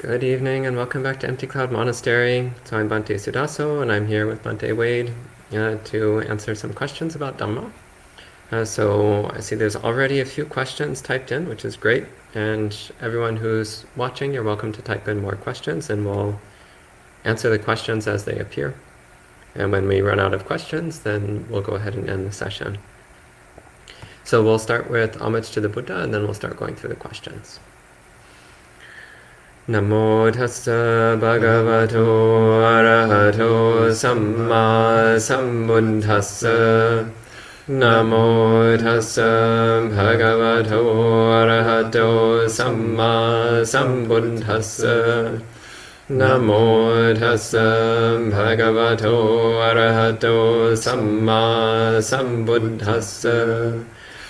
Good evening and welcome back to Empty Cloud Monastery. So I'm Bhante Sudaso and I'm here with Bhante Wade to answer some questions about Dhamma. So I see there's already a few questions typed in, which is great. And everyone who's watching, you're welcome to type in more questions and we'll answer the questions as they appear. And when we run out of questions, then we'll go ahead and end the session. So we'll start with homage to the Buddha and then we'll start going through the questions. Namo tassa bhagavato arahato samma sambuddhassa. Namo tassa bhagavato arahato samma sambuddhassa. Namo tassa bhagavato arahato samma sambuddhassa.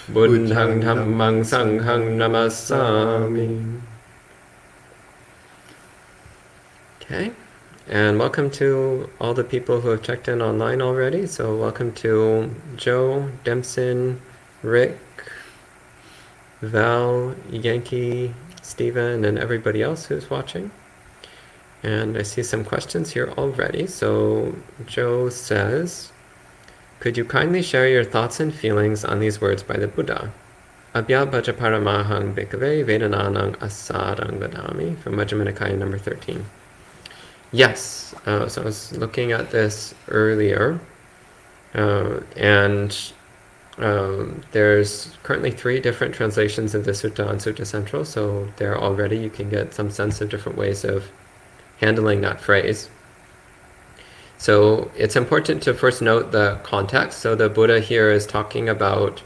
Buddhang dhammang sanghang namassami. Okay, and welcome to all the people who have checked in online already. So welcome to Joe, Dempson, Rick, Val, Yankee, Stephen, and everybody else who's watching. And I see some questions here already. So Joe says, could you kindly share your thoughts and feelings on these words by the Buddha? Abhyabhaja paramahang bhikkhave vedananang asarang vadami, from Majjhima Nikaya number 13. Yes, so I was looking at this earlier, and there's currently 3 different translations of the sutta on Sutta Central, so there already you can get some sense of different ways of handling that phrase. So it's important to first note the context. So the Buddha here is talking about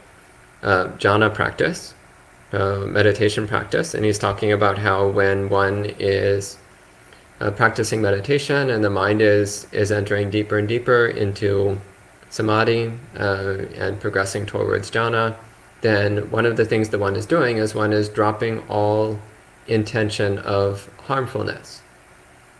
jhana practice, meditation practice, and he's talking about how when one is practicing meditation and the mind is entering deeper and deeper into samadhi and progressing towards jhana, then one of the things that one is doing is one is dropping all intention of harmfulness.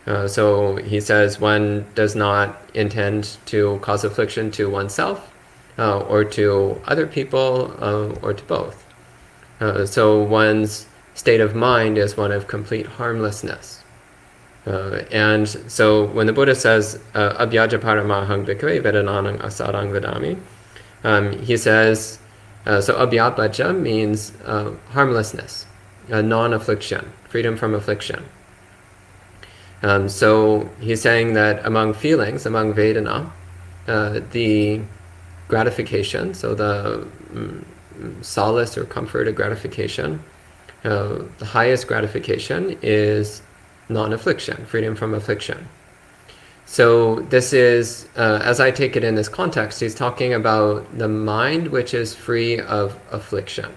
So he says one does not intend to cause affliction to oneself or to other people or to both. So one's state of mind is one of complete harmlessness. And so when the Buddha says abhyaja paramahang bhikkhave vedananang asarang vadami, he says, so abhyabhaja means harmlessness, non-affliction, freedom from affliction. So he's saying that among feelings, among Vedana, the gratification, so the solace or comfort of gratification, the highest gratification is non-affliction, freedom from affliction. So this is, as I take it in this context, he's talking about the mind which is free of affliction.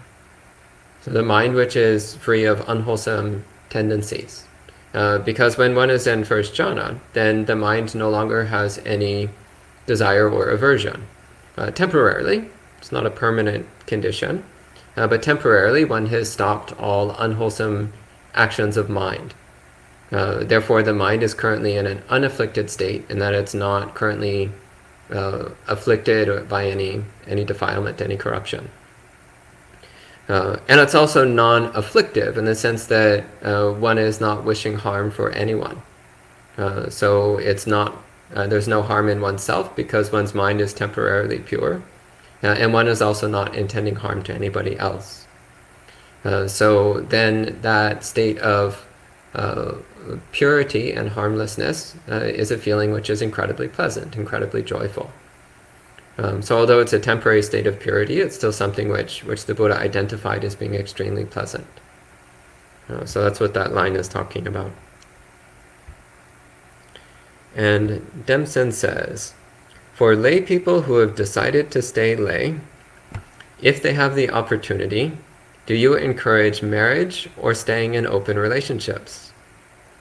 So the mind which is free of unwholesome tendencies. Because when one is in first jhana, then the mind no longer has any desire or aversion. Temporarily, it's not a permanent condition, but temporarily one has stopped all unwholesome actions of mind. Therefore, the mind is currently in an unafflicted state, in that it's not currently afflicted by any defilement, any corruption. And it's also non-afflictive in the sense that one is not wishing harm for anyone. So it's not, there's no harm in oneself because one's mind is temporarily pure. And one is also not intending harm to anybody else. So then that state of purity and harmlessness is a feeling which is incredibly pleasant, incredibly joyful. So although it's a temporary state of purity, it's still something which the Buddha identified as being extremely pleasant. So that's what that line is talking about. And Dempson says, for lay people who have decided to stay lay, if they have the opportunity, do you encourage marriage or staying in open relationships?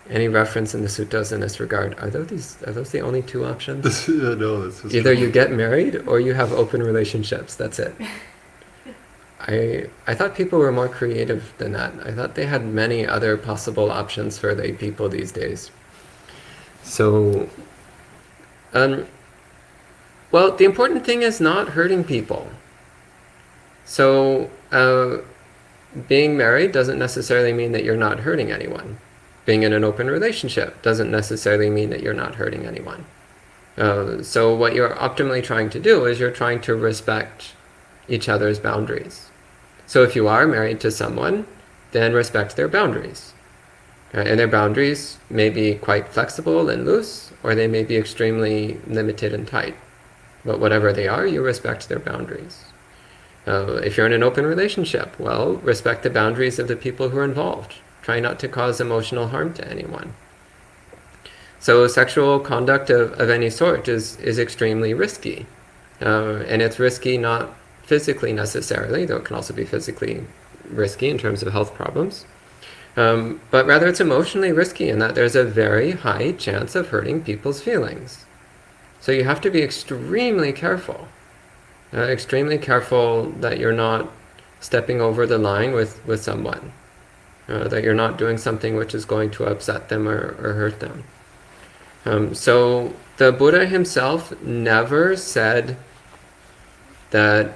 Any reference in the suttas in this regard? Are those the only 2 options? Yeah, no, that's just Either you get married or you have open relationships. That's it. I thought people were more creative than that. I thought they had many other possible options for lay people these days. So, well, the important thing is not hurting people. So, being married doesn't necessarily mean that you're not hurting anyone. being in an open relationship doesn't necessarily mean that you're not hurting anyone. So what you're optimally trying to do is you're trying to respect each other's boundaries. So if you are married to someone, then respect their boundaries. And their boundaries may be quite flexible and loose, or they may be extremely limited and tight. But whatever they are, you respect their boundaries. If you're in an open relationship, well, respect the boundaries of the people who are involved. Try not to cause emotional harm to anyone. So sexual conduct of any sort is extremely risky. And it's risky not physically necessarily, though it can also be physically risky in terms of health problems. But rather it's emotionally risky in that there's a very high chance of hurting people's feelings. So you have to be extremely careful that you're not stepping over the line with someone, that you're not doing something which is going to upset them or hurt them. So the Buddha himself never said that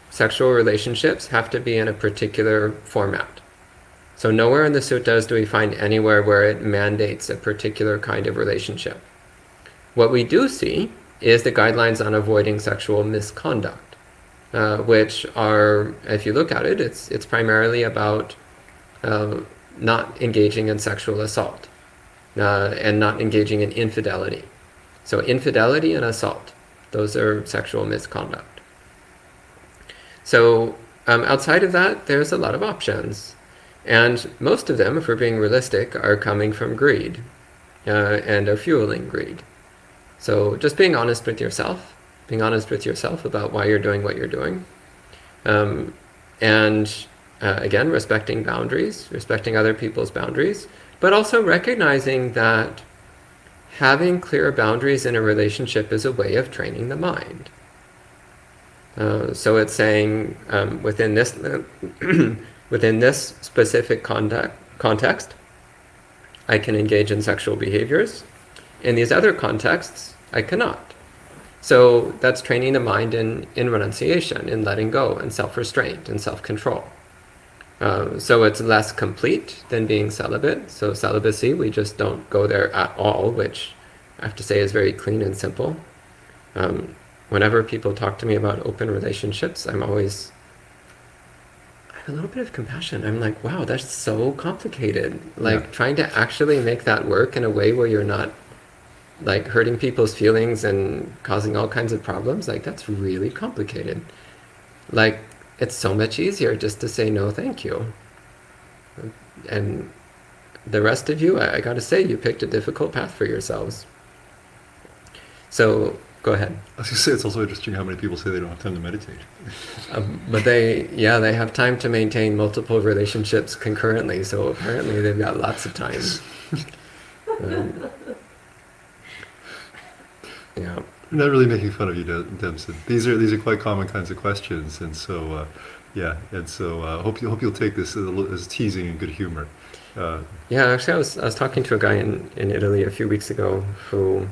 sexual relationships have to be in a particular format. So nowhere in the suttas do we find anywhere where it mandates a particular kind of relationship. What we do see is the guidelines on avoiding sexual misconduct, which are, if you look at it, it's primarily about not engaging in sexual assault and not engaging in infidelity. So infidelity and assault, those are sexual misconduct. So outside of that, there's a lot of options. And most of them, if we're being realistic, are coming from greed and are fueling greed. So just being honest with yourself about why you're doing what you're doing. And again, respecting boundaries, respecting other people's boundaries, but also recognizing that having clear boundaries in a relationship is a way of training the mind. So it's saying within this specific context, I can engage in sexual behaviors. In these other contexts, I cannot. So that's training the mind in renunciation, in letting go, and self-restraint, and self-control. So it's less complete than being celibate. So celibacy, we just don't go there at all, which I have to say is very clean and simple. Whenever people talk to me about open relationships, I have a little bit of compassion. I'm like, wow, that's so complicated. Like trying to actually make that work in a way where you're not like hurting people's feelings and causing all kinds of problems, like that's really complicated. Like it's so much easier just to say no thank you. And the rest of you, I gotta say, you picked a difficult path for yourselves. So go ahead. I was going to say, it's also interesting how many people say they don't have time to meditate. But they have time to maintain multiple relationships concurrently, so apparently they've got lots of time. Yeah. I'm not really making fun of you, Dempsey. These are quite common kinds of questions, and so hope you'll take this as teasing and good humor. Yeah, actually, I was talking to a guy in Italy a few weeks ago who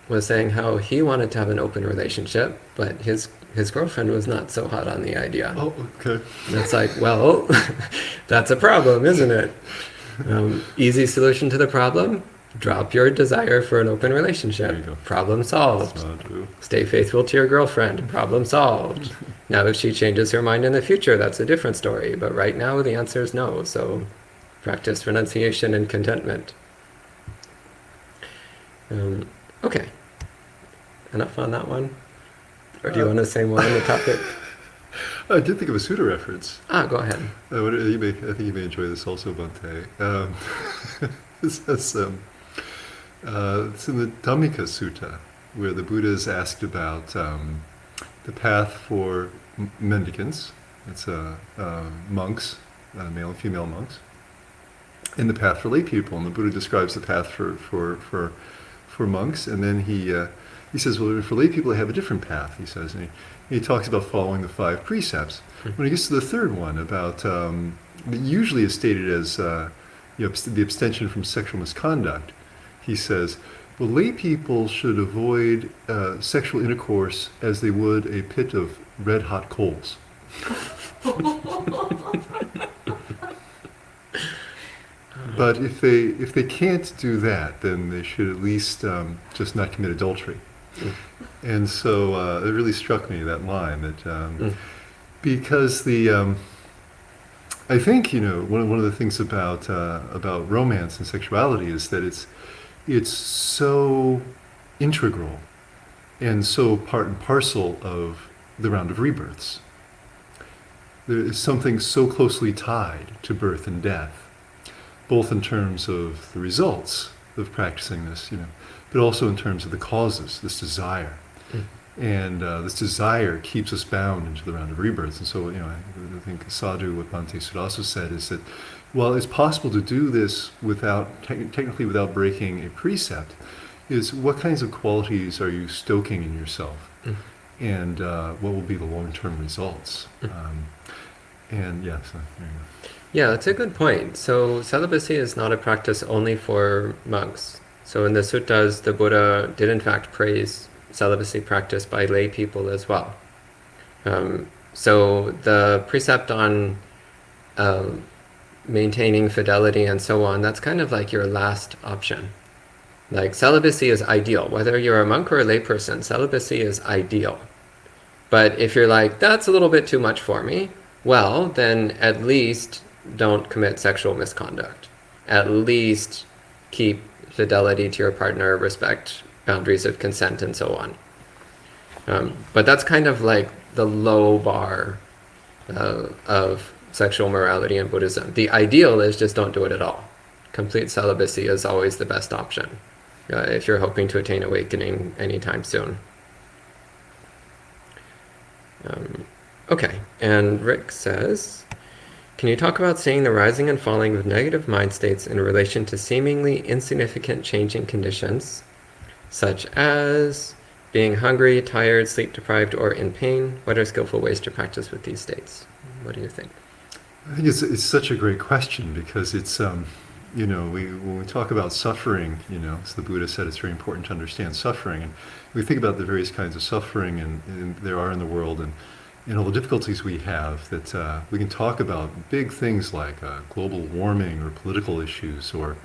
was saying how he wanted to have an open relationship, but his girlfriend was not so hot on the idea. Oh, okay. And it's like, well, that's a problem, isn't it? Easy solution to the problem: drop your desire for an open relationship. There you go. Problem solved. Stay faithful to your girlfriend. Problem solved. Now, if she changes her mind in the future, that's a different story. But right now, the answer is no. So practice renunciation and contentment. Okay. Enough on that one? Or do you want to say more on the topic? I did think of a Sutra reference. Go ahead. I think you may enjoy this also, Bhante. This says, it's in the Dhammika Sutta, where the Buddha is asked about the path for mendicants. It's monks, male and female monks, and the path for lay people. And the Buddha describes the path for monks, and then he says, well, for lay people, they have a different path. He says, and he talks about following the 5 precepts. When he gets to the third one, about that usually is stated as the abstention from sexual misconduct, he says, well, lay people should avoid sexual intercourse as they would a pit of red-hot coals. But if they can't do that, then they should at least just not commit adultery. And so it really struck me, that line, that because I think, one of the things about romance and sexuality is that it's so integral and so part and parcel of the round of rebirths. There is something so closely tied to birth and death, both in terms of the results of practicing this, but also in terms of the causes, this desire. And this desire keeps us bound into the round of rebirths. And so, I think Sadhu, what Bhante Sudasu said is that, while it's possible to do this technically without breaking a precept, is what kinds of qualities are you stoking in yourself? And what will be the long-term results? So there you go. Yeah, that's a good point. So celibacy is not a practice only for monks. So in the suttas, the Buddha did in fact praise celibacy practice by lay people as well. So the precept on maintaining fidelity and so on, that's kind of like your last option. Like, celibacy is ideal. Whether you're a monk or a layperson, celibacy is ideal. But if you're like, that's a little bit too much for me, well, then at least don't commit sexual misconduct. At least keep fidelity to your partner, respect boundaries of consent, and so on. But that's kind of like the low bar of sexual morality in Buddhism. The ideal is just don't do it at all. Complete celibacy is always the best option if you're hoping to attain awakening anytime soon. Okay, and Rick says, can you talk about seeing the rising and falling of negative mind states in relation to seemingly insignificant changing conditions, such as being hungry, tired, sleep-deprived, or in pain? What are skillful ways to practice with these states? What do you think? I think it's such a great question, because it's, when we talk about suffering, as the Buddha said, it's very important to understand suffering. And we think about the various kinds of suffering and there are in the world, and all the difficulties we have, that we can talk about big things like global warming or political issues, or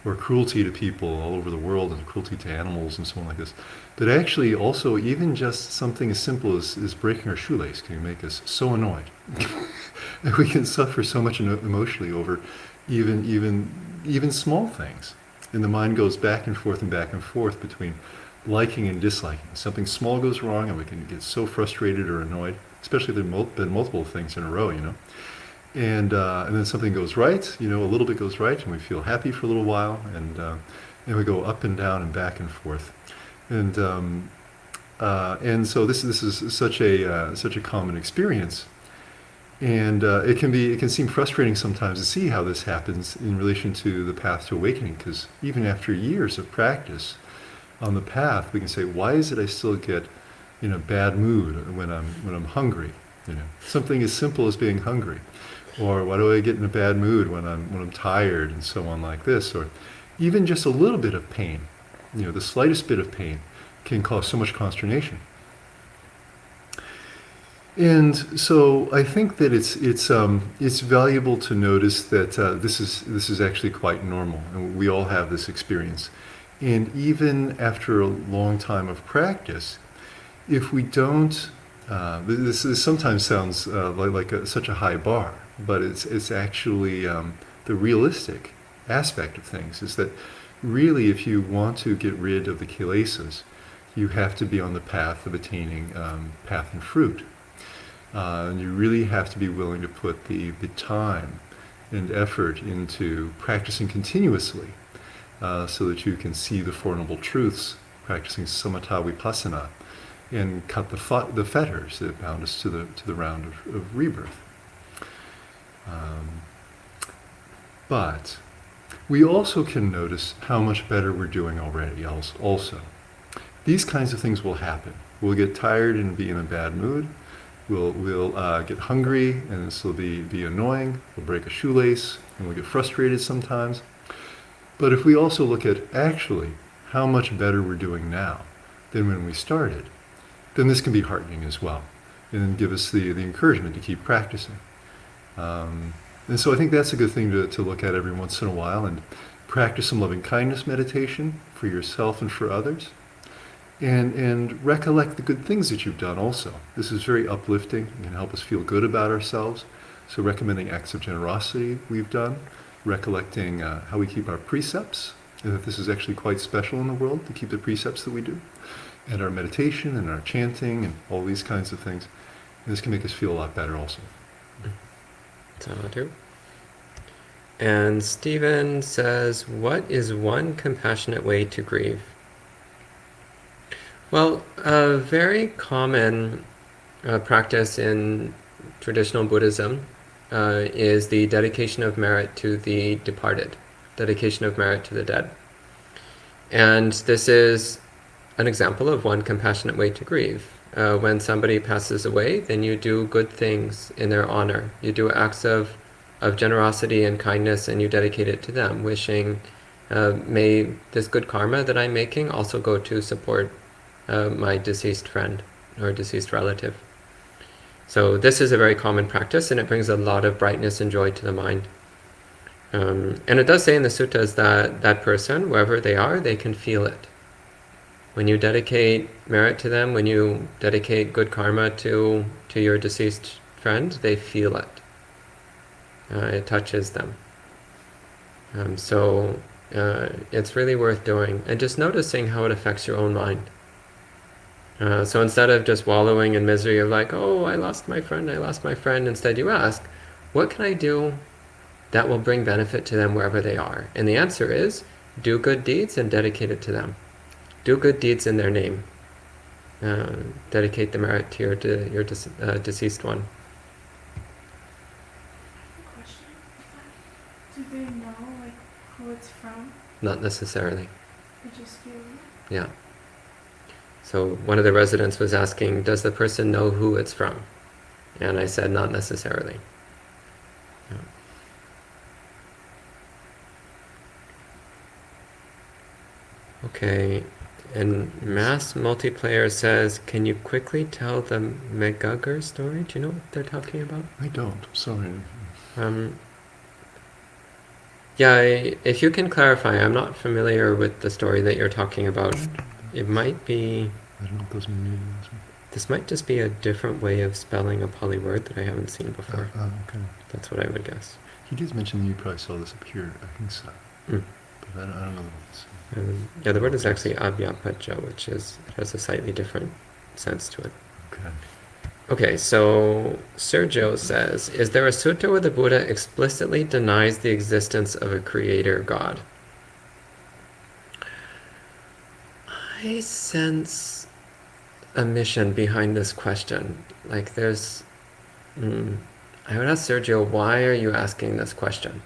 cruelty to people all over the world, and cruelty to animals and so on like this. But actually also, even just something as simple as breaking our shoelace can make us so annoyed. And we can suffer so much emotionally over even small things. And the mind goes back and forth between liking and disliking. Something small goes wrong and we can get so frustrated or annoyed, especially if there have been multiple things in a row, And then something goes right, a little bit goes right, and we feel happy for a little while, and we go up and down and back and forth. And so this is such a common experience. And it can seem frustrating sometimes to see how this happens in relation to the path to awakening, because even after years of practice on the path, we can say, why is it I still get in a bad mood when I'm hungry? Something as simple as being hungry, or why do I get in a bad mood when I'm tired, and so on like this, or even just a little bit of pain, the slightest bit of pain can cause so much consternation. And so I think that it's valuable to notice that this is actually quite normal, and we all have this experience. And even after a long time of practice, if we don't, this sometimes sounds like such a high bar, but it's actually the realistic aspect of things, is that really, if you want to get rid of the kilesas, you have to be on the path of attaining path and fruit. And you really have to be willing to put the time and effort into practicing continuously, so that you can see the Four Noble Truths, practicing samatha vipassana, and cut the fetters that bound us to the round of rebirth. But we also can notice how much better we're doing already also. These kinds of things will happen. We'll get tired and be in a bad mood. We'll get hungry, and this will be annoying. We'll break a shoelace, and we'll get frustrated sometimes. But if we also look at actually how much better we're doing now than when we started, then this can be heartening as well, and give us the encouragement to keep practicing. And so I think that's a good thing to look at every once in a while and practice some loving kindness meditation for yourself and for others. And recollect the good things that you've done also. This is very uplifting and can help us feel good about ourselves. So recommending acts of generosity we've done, recollecting how we keep our precepts, and that this is actually quite special in the world to keep the precepts that we do, and our meditation and our chanting and all these kinds of things. And this can make us feel a lot better also. Sadhu. And Stephen says, what is one compassionate way to grieve? Well, a very common practice in traditional Buddhism is the dedication of merit to the departed, dedication of merit to the dead. And this is an example of one compassionate way to grieve. When somebody passes away, then you do good things in their honor. You do acts of generosity and kindness, and you dedicate it to them, wishing, may this good karma that I'm making also go to support my deceased friend or deceased relative. So this is a very common practice, and it brings a lot of brightness and joy to the mind. And it does say in the suttas that that person, wherever they are, they can feel it. When you dedicate merit to them, when you dedicate good karma to your deceased friend, they feel it. It touches them. So it's really worth doing. And just noticing how it affects your own mind. So instead of just wallowing in misery of like, oh, I lost my friend, instead you ask, what can I do that will bring benefit to them wherever they are? And the answer is, do good deeds and dedicate it to them. Do good deeds in their name. Dedicate the merit to your deceased one. Question. Do they know like who it's from? Not necessarily. They just feel it? Yeah. So one of the residents was asking, does the person know who it's from? And I said, not necessarily. Yeah. Okay. And Mass Multiplayer says, can you quickly tell the Megagar story? Do you know what they're talking about? I don't, I'm sorry. Yeah, if you can clarify, I'm not familiar with the story that you're talking about. It might be... I don't know what those meanings are. This might just be a different way of spelling a Pali word that I haven't seen before. Okay. That's what I would guess. He did mention that you probably saw this appear, I think so. Mm. But I don't know what it's... Yeah, the word is actually abhyapaja, which has a slightly different sense to it. Okay. Okay, so Sergio says, is there a sutta where the Buddha explicitly denies the existence of a creator God? I sense a mission behind this question. Like there's... I would ask Sergio, why are you asking this question?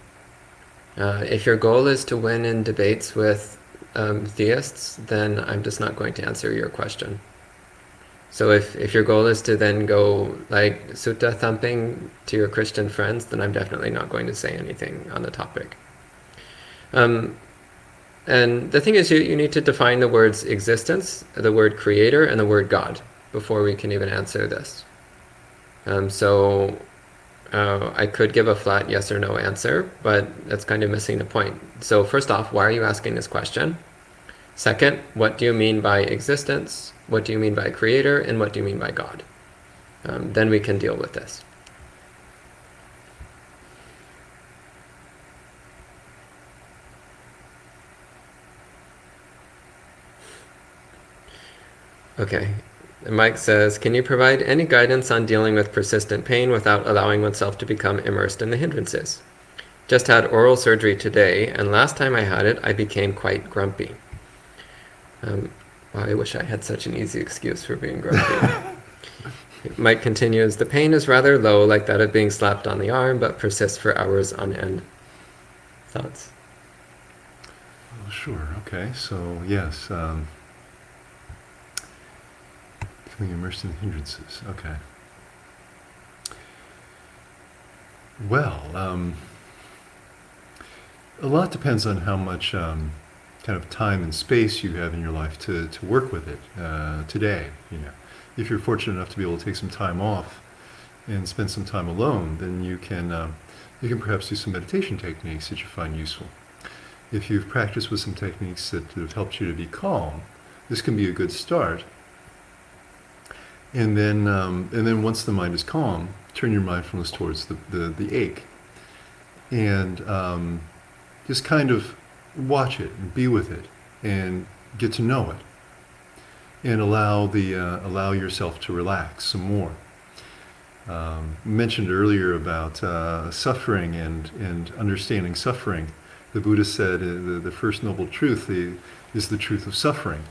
If your goal is to win in debates with theists, then I'm just not going to answer your question. So if your goal is to then go like sutta thumping to your Christian friends, then I'm definitely not going to say anything on the topic. And the thing is, you need to define the words existence, the word creator, and the word God before we can even answer this. So I could give a flat yes or no answer, but that's kind of missing the point. So first off, why are you asking this question? Second, what do you mean by existence? What do you mean by creator? And what do you mean by God? Then we can deal with this. Okay. Mike says, can you provide any guidance on dealing with persistent pain without allowing oneself to become immersed in the hindrances? Just had oral surgery today, and last time I had it, I became quite grumpy. Wow, I wish I had such an easy excuse for being grumpy. Mike continues, the pain is rather low, like that of being slapped on the arm, but persists for hours on end. Thoughts? Well, sure, okay. So, yes, feeling immersed in hindrances, okay. Well, a lot depends on how much kind of time and space you have in your life to work with it today. You know, if you're fortunate enough to be able to take some time off and spend some time alone, then you can you can perhaps do some meditation techniques that you find useful. If you've practiced with some techniques that have helped you to be calm, this can be a good start. And then once the mind is calm, turn your mindfulness towards the ache. And just kind of watch it and be with it and get to know it. And allow yourself to relax some more. Mentioned earlier about suffering and understanding suffering. The Buddha said the first noble truth is the truth of suffering.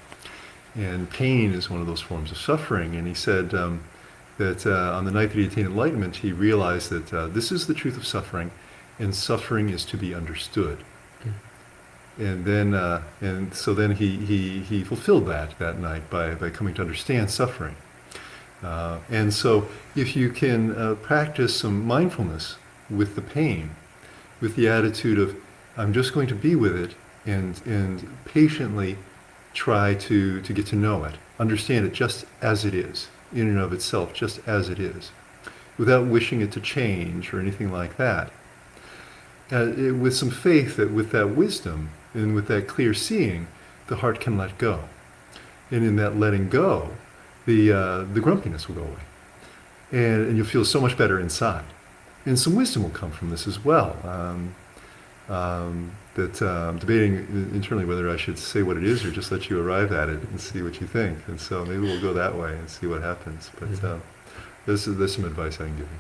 And pain is one of those forms of suffering. And he said that on the night that he attained enlightenment, he realized that this is the truth of suffering, and suffering is to be understood. And then, so then he fulfilled that night by coming to understand suffering. And so, if you can practice some mindfulness with the pain, with the attitude of I'm just going to be with it, and patiently try to get to know it, understand it just as it is, in and of itself, just as it is, without wishing it to change or anything like that. With some faith that with that wisdom and with that clear seeing, the heart can let go. And in that letting go, the grumpiness will go away. And you'll feel so much better inside. And some wisdom will come from this as well. I'm debating internally whether I should say what it is or just let you arrive at it and see what you think. And so maybe we'll go that way and see what happens. But there's some advice I can give you.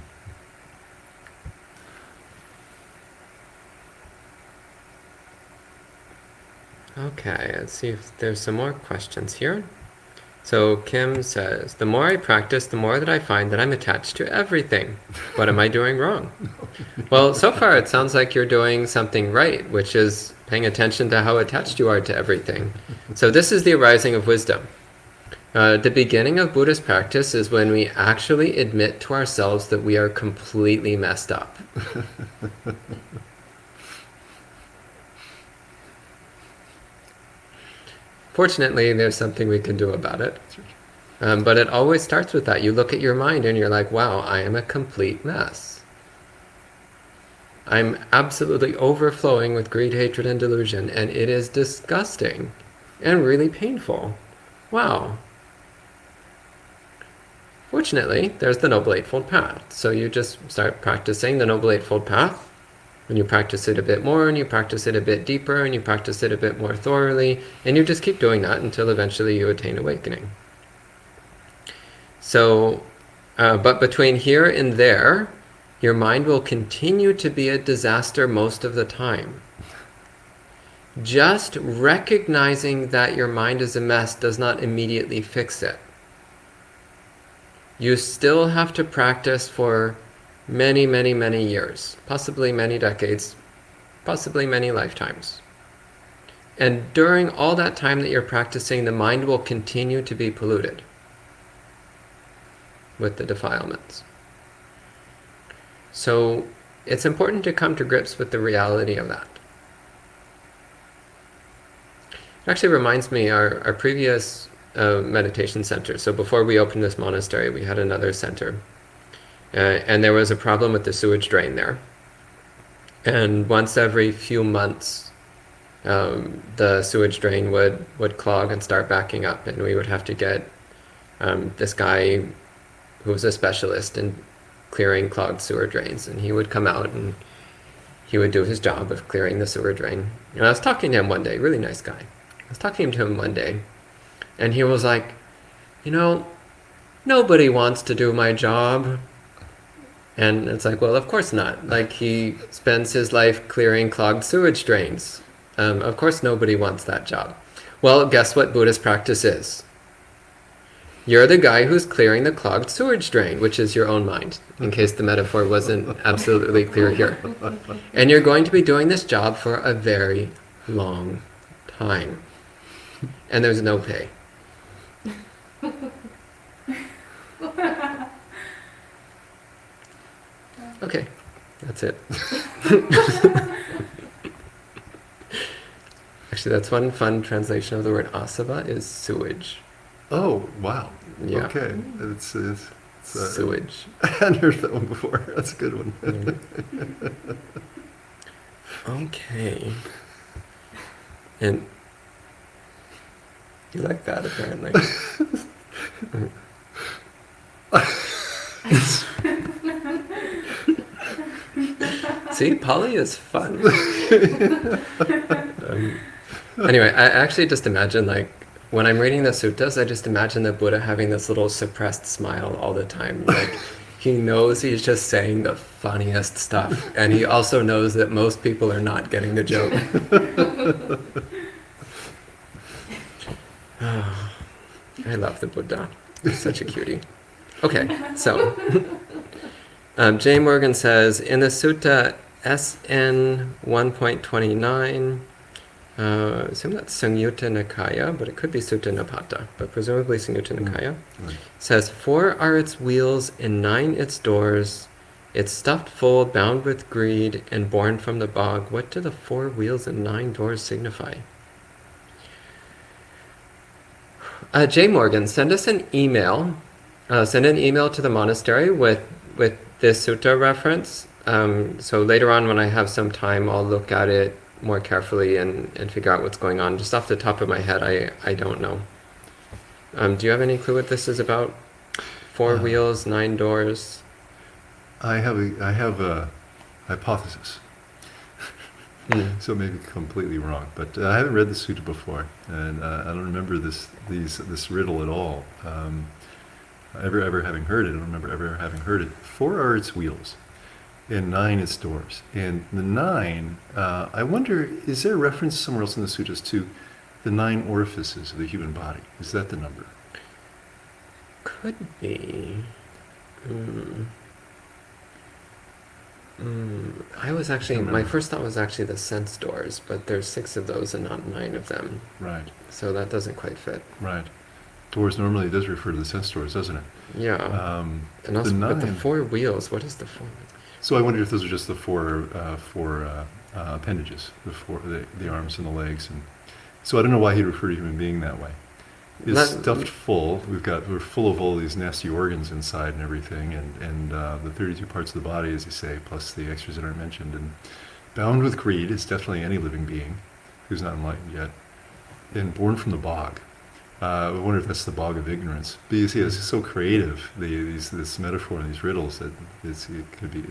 Okay, let's see if there's some more questions here. So Kim says, the more I practice, the more that I find that I'm attached to everything. What am I doing wrong? Well, so far it sounds like you're doing something right, which is paying attention to how attached you are to everything. So this is the arising of wisdom. The beginning of Buddhist practice is when we actually admit to ourselves that we are completely messed up. Fortunately, there's something we can do about it. But it always starts with that. You look at your mind and you're like, wow, I am a complete mess. I'm absolutely overflowing with greed, hatred, and delusion, and it is disgusting and really painful. Wow. Fortunately, there's the Noble Eightfold Path. So you just start practicing the Noble Eightfold Path. And you practice it a bit more, and you practice it a bit deeper, and you practice it a bit more thoroughly, and you just keep doing that until eventually you attain awakening. So, but between here and there, your mind will continue to be a disaster most of the time. Just recognizing that your mind is a mess does not immediately fix it. You still have to practice for many, many, many years, possibly many decades, possibly many lifetimes. And during all that time that you're practicing, the mind will continue to be polluted with the defilements. So it's important to come to grips with the reality of that. It actually reminds me, our previous meditation center, so before we opened this monastery, we had another center. And there was a problem with the sewage drain there. And once every few months, the sewage drain would clog and start backing up, and we would have to get this guy who was a specialist in clearing clogged sewer drains, and he would come out and he would do his job of clearing the sewer drain. And I was talking to him one day, really nice guy. I was talking to him one day, and he was like, nobody wants to do my job. And it's like, well, of course not. Like, he spends his life clearing clogged sewage drains. Of course nobody wants that job. Well, guess what Buddhist practice is? You're the guy who's clearing the clogged sewage drain, which is your own mind, in case the metaphor wasn't absolutely clear here. And you're going to be doing this job for a very long time. And there's no pay. Okay, that's it. Actually, that's one fun translation of the word asava is sewage. Oh, wow. Yeah. Okay. It's Sewage. I hadn't heard that one before. That's a good one. Okay. And you like that, apparently. See, Polly is fun. Anyway, I actually just imagine, like, when I'm reading the suttas, I just imagine the Buddha having this little suppressed smile all the time. Like, he knows he's just saying the funniest stuff, and he also knows that most people are not getting the joke. Oh, I love the Buddha. He's such a cutie. Okay, so J. Morgan says, in the Sutta SN 1.29, I assume that's Samyutta Nikaya, but it could be Sutta Nipata, but presumably Samyutta Nikaya. Right. Says, 4 are its wheels and 9 its doors. It's stuffed full, bound with greed, and born from the bog. What do the 4 wheels and 9 doors signify? J. Morgan, send us an email. Send an email to the monastery with this sutta reference. So later on, when I have some time, I'll look at it more carefully and figure out what's going on. Just off the top of my head, I don't know. Do you have any clue what this is about? 4 wheels, 9 doors. I have a hypothesis. So it may be completely wrong, but I haven't read the sutta before, and I don't remember this riddle at all. Ever having heard it, I don't remember ever having heard it. 4 are its wheels, and 9 its doors. And the 9, I wonder, is there a reference somewhere else in the sutras to the 9 orifices of the human body? Is that the number? Could be. I was actually, my first thought was actually the sense doors, but there's 6 of those and not 9 of them. Right. So that doesn't quite fit. Right. Doors normally does refer to the sense doors, doesn't it? Yeah. And also, but the 4 wheels, what is the 4? So I wonder if those are just the four appendages, the arms and the legs, and so I don't know why he'd refer to human being that way. It's stuffed full. We're full of all these nasty organs inside and everything, and the 32 parts of the body, as you say, plus the extras that aren't mentioned, and bound with greed is definitely any living being who's not enlightened yet, and born from the bog. I wonder if that's the bog of ignorance. But you see, it's so creative, this metaphor and these riddles, that it could be.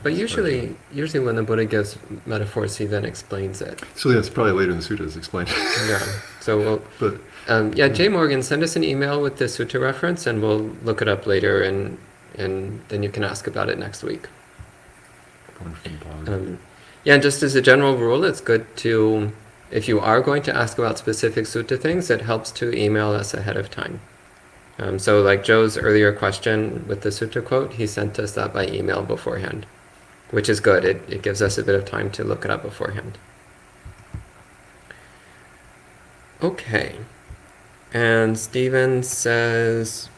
But usually when the Buddha gives metaphors, he then explains it. So that's probably later in the sutta is explained. Yeah. So J. Morgan, send us an email with the sutta reference, and we'll look it up later, and then you can ask about it next week. And just as a general rule, it's good to, if you are going to ask about specific sutta things, it helps to email us ahead of time. So like Joe's earlier question with the sutta quote, he sent us that by email beforehand, which is good. It gives us a bit of time to look it up beforehand. Okay. And Stephen says,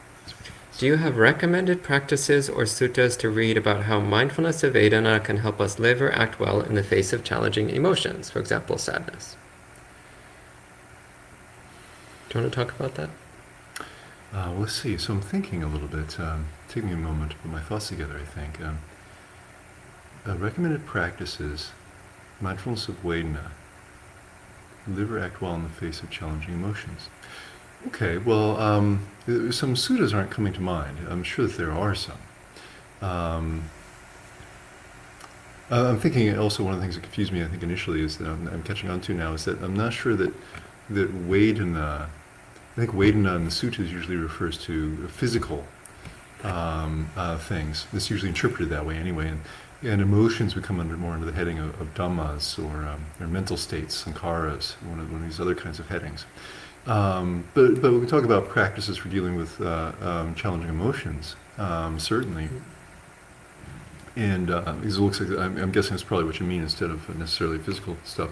do you have recommended practices or suttas to read about how mindfulness of Vedana can help us live or act well in the face of challenging emotions, for example, sadness? Do you want to talk about that? Let's see. So I'm thinking a little bit. Take me a moment to put my thoughts together, I think. Recommended practices, mindfulness of Vedana, live or act well in the face of challenging emotions. Okay, well, some suttas aren't coming to mind. I'm sure that there are some. I'm thinking also one of the things that confused me, I think, initially, is that I'm catching on to now, is that I'm not sure that Vedana, I think Vedana in the suttas usually refers to physical things. It's usually interpreted that way anyway. And emotions would come more under the heading of dhammas or mental states, sankharas, one of these other kinds of headings. But when we talk about practices for dealing with challenging emotions, certainly. And because it looks like, I'm guessing that's probably what you mean instead of necessarily physical stuff.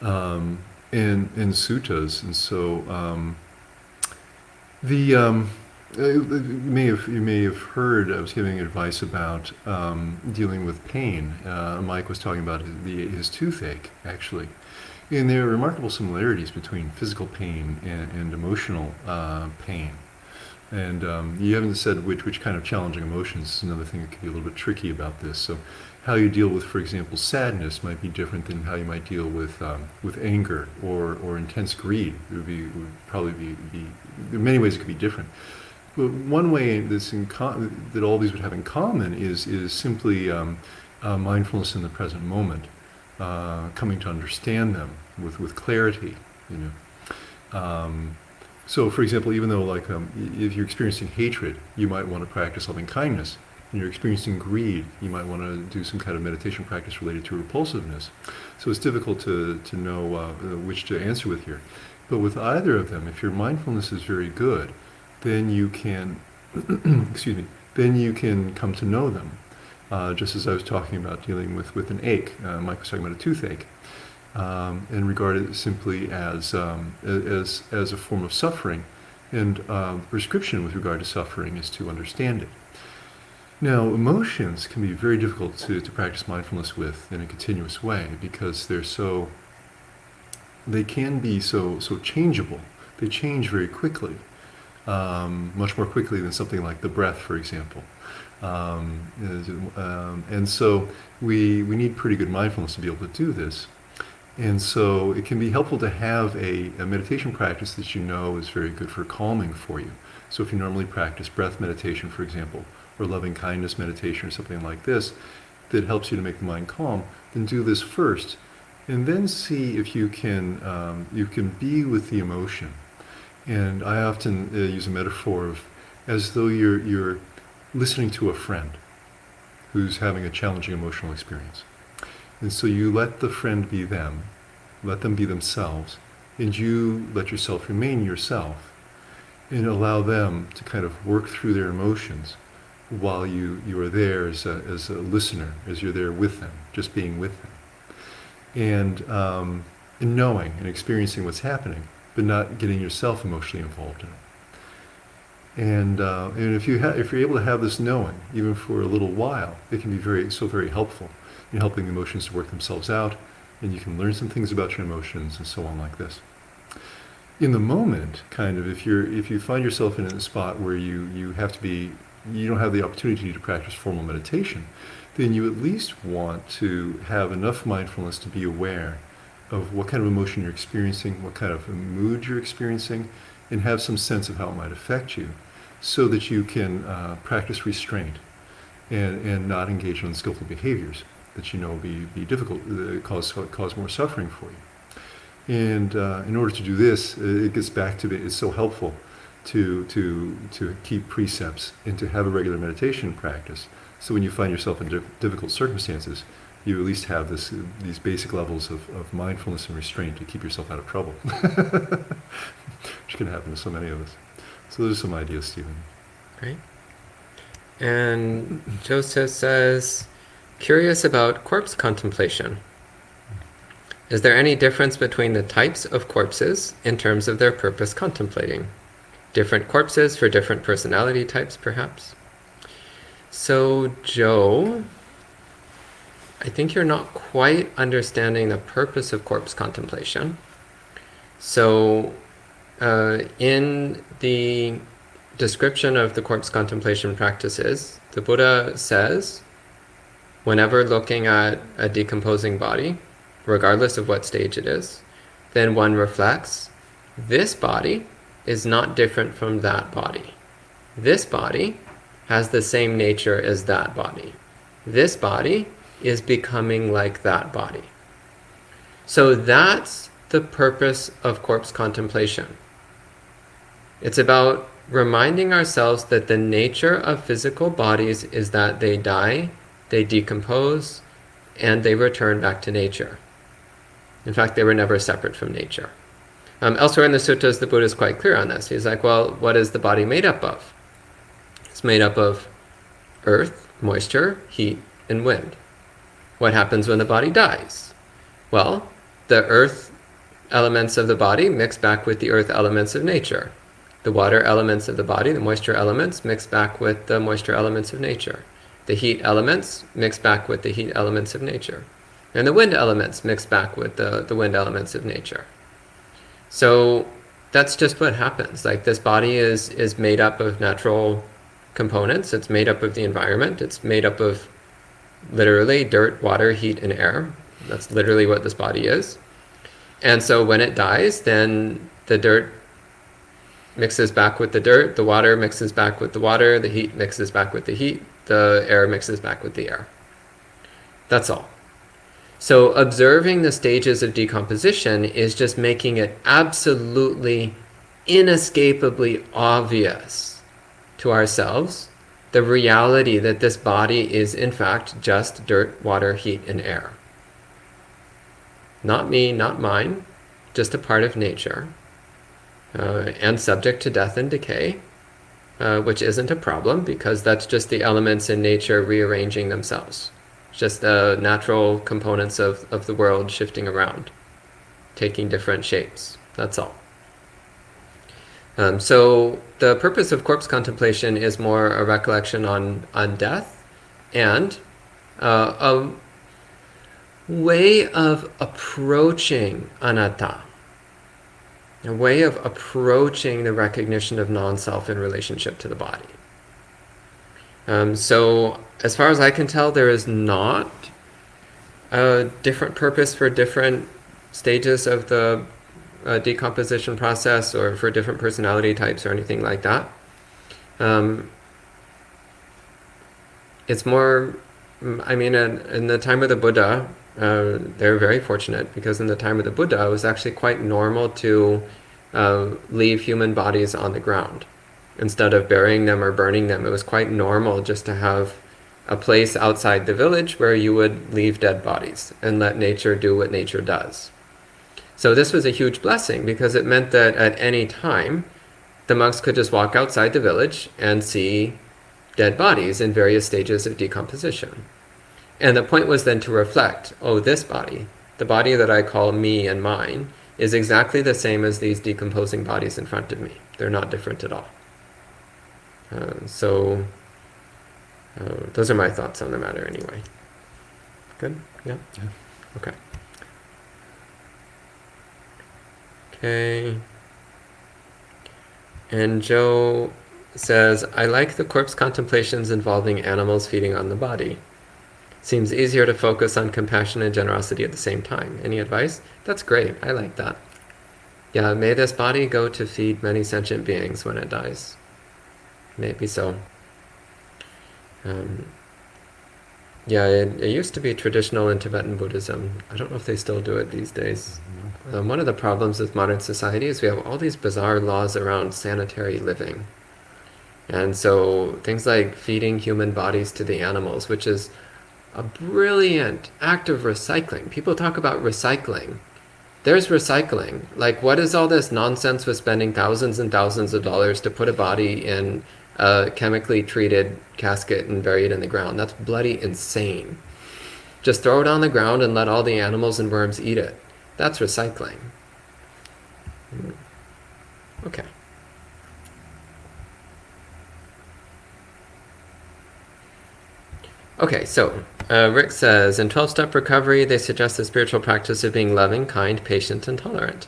In suttas, and so you may have heard I was giving advice about dealing with pain. Mike was talking about his toothache, actually, and there are remarkable similarities between physical pain and emotional pain. And you haven't said which kind of challenging emotions is another thing that can be a little bit tricky about this. So how you deal with, for example, sadness might be different than how you might deal with anger or intense greed. Would probably be in many ways it could be different. But one way that all these would have in common is simply mindfulness in the present moment, coming to understand them with clarity. You know. So, for example, even though if you're experiencing hatred, you might want to practice loving kindness. When you're experiencing greed, you might want to do some kind of meditation practice related to repulsiveness. So it's difficult to know which to answer with here. But with either of them, if your mindfulness is very good, then you can, excuse me, then you can come to know them. Just as I was talking about dealing with an ache, Mike was talking about a toothache, and regard it simply as a form of suffering. And the prescription with regard to suffering is to understand it. Now, emotions can be very difficult to practice mindfulness with in a continuous way because they can be so changeable. They change very quickly, much more quickly than something like the breath, for example. And so we need pretty good mindfulness to be able to do this. And so it can be helpful to have a meditation practice that you know is very good for calming for you. So if you normally practice breath meditation, for example, or loving kindness meditation or something like this that helps you to make the mind calm, then do this first. And then see if you can be with the emotion. And I often use a metaphor of as though you're listening to a friend who's having a challenging emotional experience. And so you let the friend be them, let them be themselves, and you let yourself remain yourself and allow them to kind of work through their emotions while you are there as a listener, as you're there with them, just being with them. And knowing and experiencing what's happening, but not getting yourself emotionally involved in it. And if you're able to have this knowing, even for a little while, it can be very helpful in helping the emotions to work themselves out, and you can learn some things about your emotions and so on like this. In the moment, kind of, if you find yourself in a spot where you don't have the opportunity to practice formal meditation, then you at least want to have enough mindfulness to be aware of what kind of emotion you're experiencing, what kind of mood you're experiencing, and have some sense of how it might affect you, so that you can practice restraint and not engage in unskillful behaviors that you know will be difficult, cause more suffering for you. And in order to do this, it gets back to it's so helpful to keep precepts and to have a regular meditation practice. So when you find yourself in difficult circumstances, you at least have these basic levels of mindfulness and restraint to keep yourself out of trouble, which can happen to so many of us. So those are some ideas, Stephen. Great. And Joseph says, curious about corpse contemplation. Is there any difference between the types of corpses in terms of their purpose contemplating? Different corpses for different personality types, perhaps? So, Joe, I think you're not quite understanding the purpose of corpse contemplation. So, in the description of the corpse contemplation practices, the Buddha says, whenever looking at a decomposing body, regardless of what stage it is, then one reflects, this body is not different from that body. This body has the same nature as that body. This body is becoming like that body. So that's the purpose of corpse contemplation. It's about reminding ourselves that the nature of physical bodies is that they die, they decompose, and they return back to nature. In fact, they were never separate from nature. Elsewhere in the suttas, the Buddha is quite clear on this. He's like, well, what is the body made up of? It's made up of earth, moisture, heat, and wind. What happens when the body dies? Well, the earth elements of the body mix back with the earth elements of nature. The water elements of the body, the moisture elements, mix back with the moisture elements of nature. The heat elements mix back with the heat elements of nature. And the wind elements mix back with the wind elements of nature. So that's just what happens. Like this body is made up of natural components. It's made up of the environment. It's made up of literally dirt, water, heat, and air. That's literally what this body is. And so when it dies, then the dirt mixes back with the dirt, the water mixes back with the water, the heat mixes back with the heat, the air mixes back with the air. That's all. So observing the stages of decomposition is just making it absolutely, inescapably obvious to ourselves the reality that this body is in fact just dirt, water, heat, and air. Not me, not mine, just a part of nature, and subject to death and decay, which isn't a problem because that's just the elements in nature rearranging themselves. Just natural components of the world shifting around, taking different shapes. That's all. So the purpose of corpse contemplation is more a recollection on death and a way of approaching anatta, a way of approaching the recognition of non-self in relationship to the body. So as far as I can tell, there is not a different purpose for different stages of the decomposition process or for different personality types or anything like that. It's more, I mean, in the time of the Buddha, they're very fortunate because in the time of the Buddha, it was actually quite normal to leave human bodies on the ground. Instead of burying them or burning them, it was quite normal just to have a place outside the village where you would leave dead bodies and let nature do what nature does. So this was a huge blessing because it meant that at any time, the monks could just walk outside the village and see dead bodies in various stages of decomposition. And the point was then to reflect, oh, this body, the body that I call me and mine, is exactly the same as these decomposing bodies in front of me. They're not different at all. So those are my thoughts on the matter anyway. Good? Yeah? Yeah. Okay. Okay. And Joe says, I like the corpse contemplations involving animals feeding on the body. Seems easier to focus on compassion and generosity at the same time. Any advice? That's great. I like that. Yeah, may this body go to feed many sentient beings when it dies. Maybe so. Yeah, it used to be traditional in Tibetan Buddhism. I don't know if they still do it these days. One of the problems with modern society is we have all these bizarre laws around sanitary living. And so things like feeding human bodies to the animals, which is a brilliant act of recycling. People talk about recycling. There's recycling. Like, what is all this nonsense with spending thousands and thousands of dollars to put a body in a chemically treated casket and bury it in the ground? That's bloody insane. Just throw it on the ground and let all the animals and worms eat it. That's recycling. Okay. Okay, so Rick says, in 12-step recovery, they suggest the spiritual practice of being loving, kind, patient, and tolerant.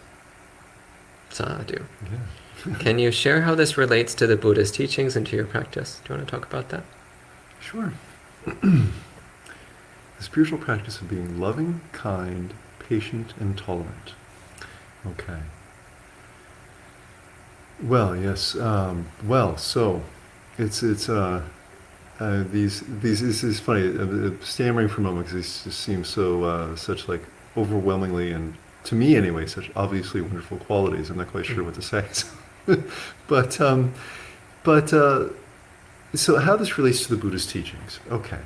Sadhu. Yeah. Can you share how this relates to the Buddha's teachings and to your practice? Do you want to talk about that? Sure. The spiritual practice of being loving, kind, patient, and tolerant. Okay. Well, yes. So it's this is funny. Stammering for a moment because these just seem so such like overwhelmingly and to me anyway such obviously wonderful qualities. I'm not quite sure what to say. but so how this relates to the Buddha's teachings? Okay.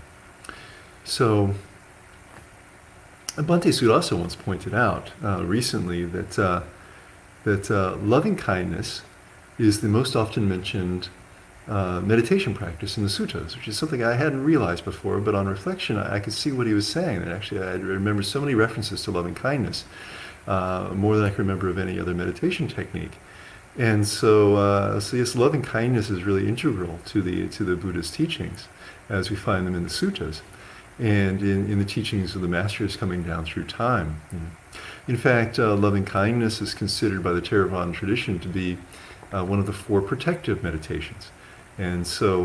So Bhante Sudasa once pointed out recently that loving kindness is the most often mentioned meditation practice in the suttas, which is something I hadn't realized before, but on reflection I could see what he was saying. And actually I remember so many references to loving kindness, more than I can remember of any other meditation technique. And so yes, loving kindness is really integral to the Buddha's teachings as we find them in the suttas and in the teachings of the masters coming down through time. In fact, loving kindness is considered by the Theravada tradition to be one of the 4 protective meditations. And so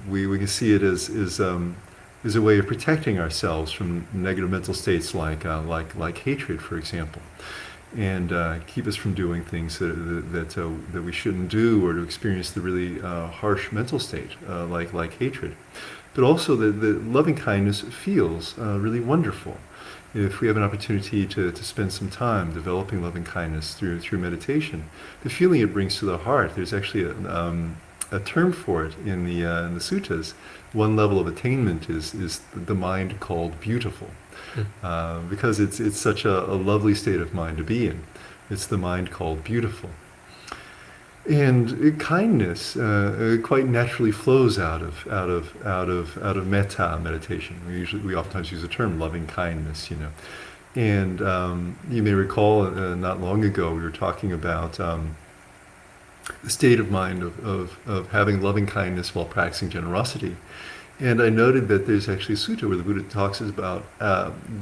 we can see it as a way of protecting ourselves from negative mental states like hatred, for example, and keep us from doing things that we shouldn't do, or to experience the really harsh mental state like hatred. But also the loving kindness feels really wonderful. If we have an opportunity to spend some time developing loving kindness through meditation, the feeling it brings to the heart, there's actually a term for it in the suttas. One level of attainment is the mind called beautiful, because it's such a lovely state of mind to be in. It's the mind called beautiful. And kindness quite naturally flows out of metta meditation. We oftentimes use the term loving kindness, you know. And you may recall not long ago we were talking about the state of mind of having loving kindness while practicing generosity. And I noted that there's actually a sutta where the Buddha talks about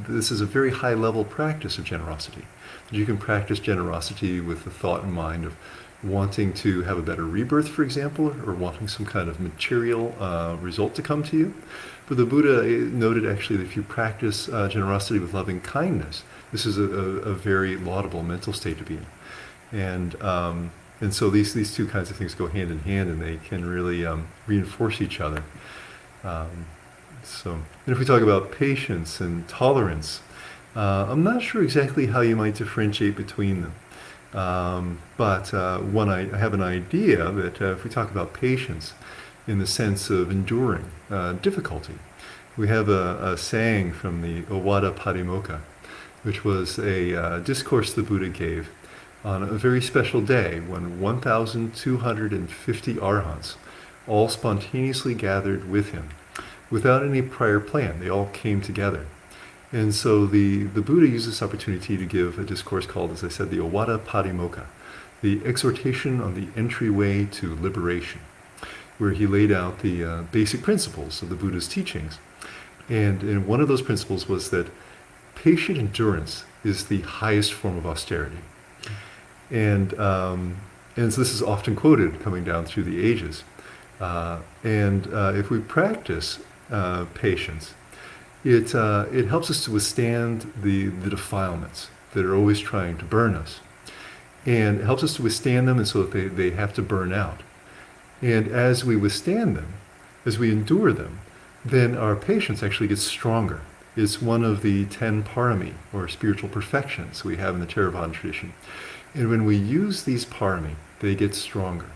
this is a very high level practice of generosity. You can practice generosity with the thought in mind of wanting to have a better rebirth, for example, or wanting some kind of material result to come to you. But the Buddha noted actually that if you practice generosity with loving kindness, this is a very laudable mental state to be in. And so these two kinds of things go hand in hand, and they can really reinforce each other. And if we talk about patience and tolerance, I'm not sure exactly how you might differentiate between them. But I have an idea that if we talk about patience in the sense of enduring difficulty, we have a saying from the Ovada Patimokkha, which was a discourse the Buddha gave on a very special day when 1,250 arhats all spontaneously gathered with him without any prior plan. They all came together. And so the Buddha used this opportunity to give a discourse called, as I said, the Ovada Patimokkha, the exhortation on the entryway to liberation, where he laid out the basic principles of the Buddha's teachings. And one of those principles was that patient endurance is the highest form of austerity. And so this is often quoted coming down through the ages. If we practice patience, it helps us to withstand the defilements that are always trying to burn us. And it helps us to withstand them, and so that they have to burn out. And as we withstand them, as we endure them, then our patience actually gets stronger. It's one of the 10 parami, or spiritual perfections, we have in the Theravada tradition. And when we use these parami, they get stronger.